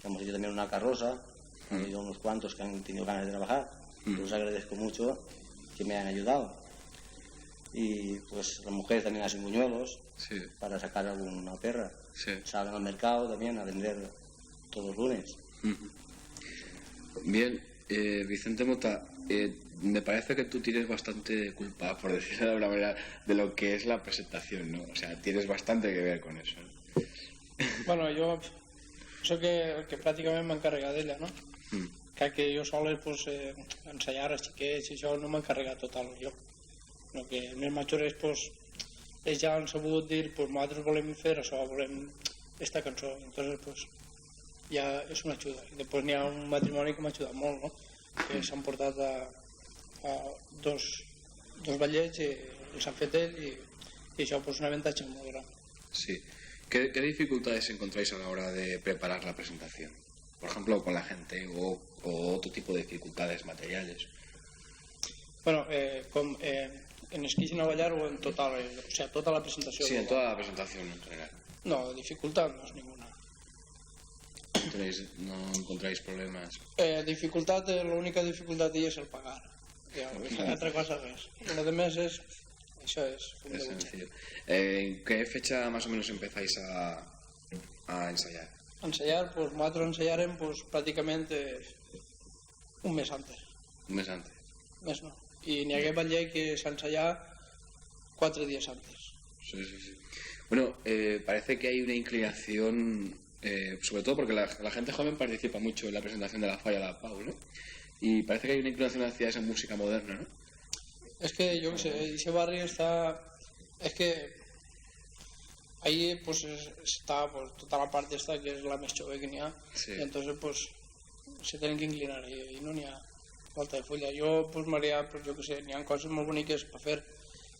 Hemos hecho también una carroza, han habido unos cuantos que han tenido ganas de trabajar, los agradezco mucho que me han ayudado. Y pues las mujeres también hacen buñuelos para sacar alguna perra. Salen al mercado también a vender todos los lunes. Bien, Vicente Mota, me parece que tú tienes bastante culpa, por decirlo de alguna manera, de lo que es la presentación, ¿no? O sea, tienes bastante que ver con eso, ¿no? Bueno, jo soc que pràcticament m'he encarregat d'ella, no? Que jo sol pues, ensayar els xiquets i això no m'he encarregat total jo. No, que els més majors pues, ells ja han sabut dir pues, nosaltres volem fer això, volem esta cançó. Entonces pues, ja és una ajuda. I després n'hi ha un matrimoni que m'ha ajudat molt, no? Que s'han portat a dos ballets i els han fet ell i això pues, un avantatge molt gran. Sí. ¿Qué dificultades encontráis a la hora de preparar la presentación? Por ejemplo, con la gente o otro tipo de dificultades materiales. Bueno, en esquí sin ballar o en total, o sea, toda la presentación. Sí, en toda la presentación en general. No, dificultad no es ninguna. ¿No encontráis problemas? Dificultad, la única dificultad de ella es el pagar. Otra cosa es. Lo demás es... Eso es. Es sencillo. ¿En qué fecha más o menos empezáis a ensayar? Ensayar, pues nosotros ensayarem pues, prácticamente un mes antes. Un mes antes. Mes no. Y n'hi hagué ballet que s'ensayà 4 días antes. Sí. Bueno, parece que hay una inclinación, sobre todo porque la gente joven participa mucho en la presentación de la falla de la Pau, ¿no? Y parece que hay una inclinación hacia esa música moderna, ¿no? Es que, yo qué sé, ese barrio está... Es que ahí pues está pues, toda la parte esta que es la més jove que n'hi ha, y entonces pues se tienen que inclinar y no n'hi ha falta de fulla. Jo pues m'agrada, pues, jo que sé, n'hi ha coses molt boniques per fer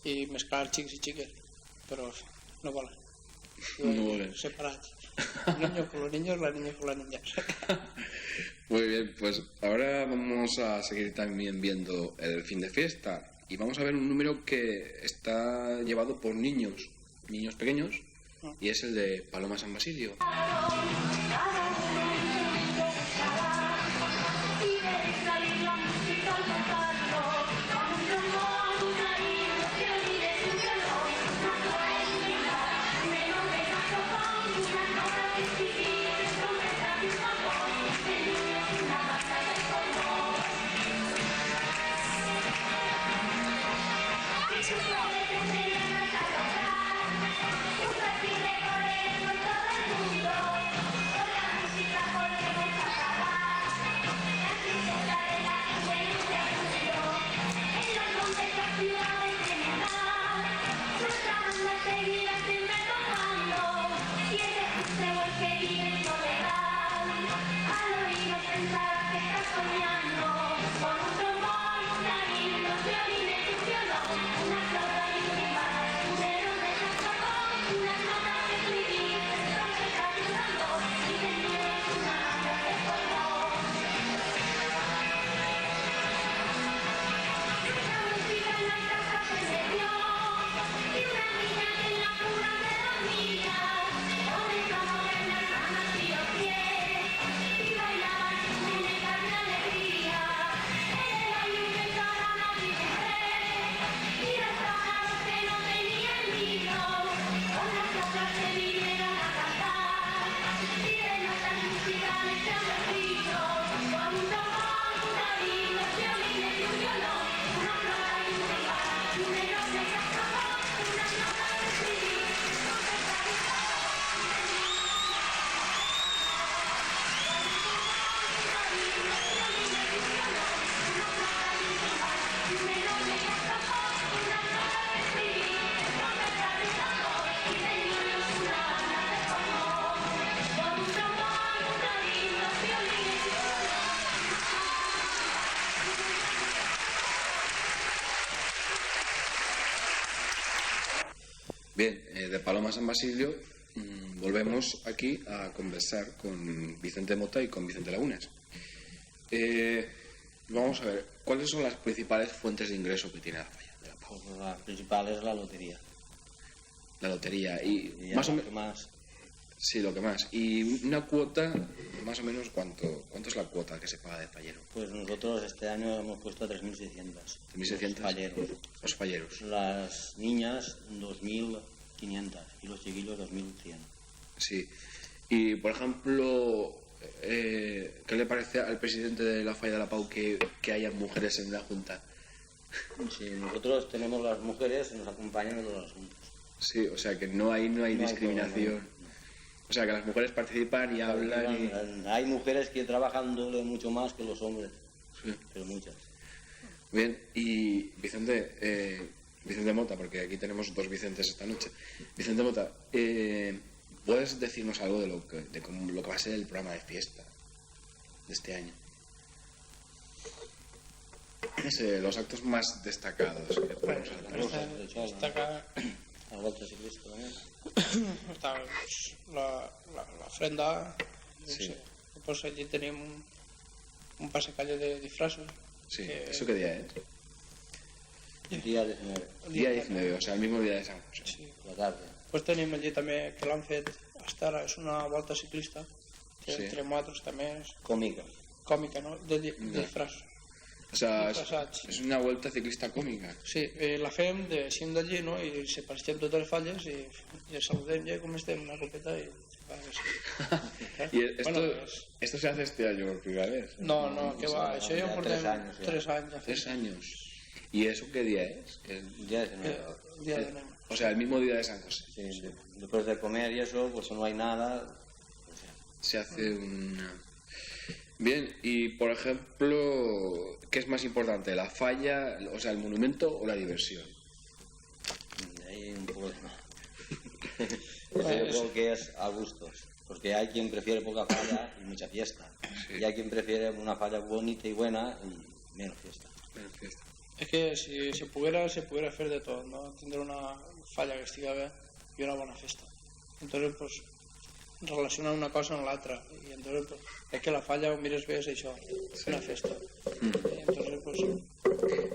i mesclar xics i xiques, però no volen. No volen. Separats. Niños con los niños, las niñas con las niñas. Muy bien, pues ahora vamos a seguir también viendo el fin de fiesta. Y vamos a ver un número que está llevado por niños pequeños, y es el de Paloma San Basilio. Bien, de Paloma a San Basilio volvemos aquí a conversar con Vicente Mota y con Vicente Lagunas. Vamos a ver, ¿cuáles son las principales fuentes de ingreso que tiene la falla de la Pau? Pues la principal es la lotería. La lotería y más o menos. Sí, lo que más. Y una cuota, más o menos, ¿cuánto es la cuota que se paga de fallero? Pues nosotros este año hemos puesto 3.600. 3.600 falleros. Los falleros. Las niñas 2.500 y los chiquillos 2.100. Sí. Y, por ejemplo, ¿qué le parece al presidente de la Falla de la Pau que haya mujeres en la Junta? Sí, nosotros tenemos las mujeres y nos acompañan en todos los asuntos. Sí, o sea que no hay discriminación. O sea que las mujeres participan y hablan. Hay mujeres que trabajan doble mucho más que los hombres, sí. Pero muchas. Bien, y Vicente Mota, porque aquí tenemos dos Vicentes esta noche. Vicente Mota, ¿puedes decirnos algo de lo que va a ser el programa de fiesta de este año? No sé, los actos más destacados que podemos hacer. Destaca la Vuelta Ciclista también. Està l'ofrenda, sí. Pues allí tenim un pasacalle de disfraces. Sí, ¿eso qué día es? Día 19. Día 19, o sea, el mismo día de San José. Sí. La tarda. Pues tenim allí també que l'han fet hasta ara, és una volta ciclista, que Sí. entre nosaltres també és Còmica. còmica, no? De disfraç. O sea, Disfressats. es una vuelta ciclista cómica. Sí, la fem de sent d'allí, no? I se passegem totes les falles i saludem ja com estem, una copeta i... ¿Y esto se hace este año por primera vez? No, que va, això ja ho portem 3 anys. 3 años. ¿Y eso qué día es? El día 19. Día de Nemo. O sea, el mismo día de San José. Sí. Después de comer y eso, pues no hay nada. Se hace una... Bien, y por ejemplo, ¿qué es más importante? ¿La falla, o sea, el monumento o la diversión? Hay un poco de... Yo creo que es a gustos, porque hay quien prefiere poca falla y mucha fiesta, sí. Y hay quien prefiere una falla bonita y buena y menos fiesta. És que si se poguera fer de tot, no? Tindre una falla que estigui bé i una bona festa. Entonces, pues, relacionar una cosa amb l'altra. I entonces, pues, és que la falla, ho mires bé, és això, una festa. Y entonces, pues...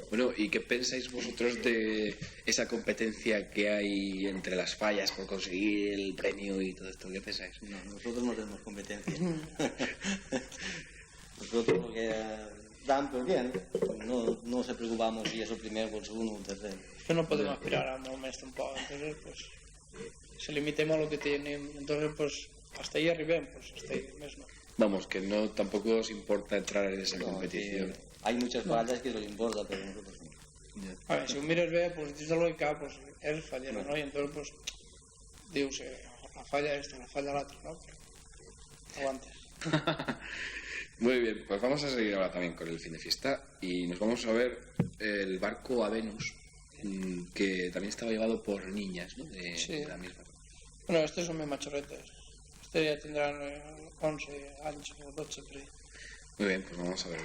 Bueno, ¿y qué pensáis vosotros de esa competencia que hay entre las fallas por conseguir el premio y todo esto? ¿Qué pensáis? No, nosotros no tenemos competencia. Nosotros lo que dan, pues bien, no se preocupamos si eso primero, por segundo o tercero. Es que no podemos aspirar a molt més tampoc, entonces, pues, se limitem a lo que tenim, entonces, pues, hasta ahí arribem, pues, hasta ahí mismo. Vamos, que no tampoco os importa entrar en esa competición. Sí, hay muchas fallas que les importa, pero nosotros no. A ver, si ho mires bé, pues, dins de lògica, pues, eres fallero, ¿no? Y entonces, pues, dius, la falla esta, la falla l'altra, ¿no? Aguantes. Muy bien, pues vamos a seguir ahora también con el fin de fiesta y nos vamos a ver el barco a Venus, que también estaba llevado por niñas, ¿no? Sí. De la misma. Bueno, estos son mis machorretes. Estos ya tendrán 11 años o 12 por ahí. Muy bien, pues vamos a ver.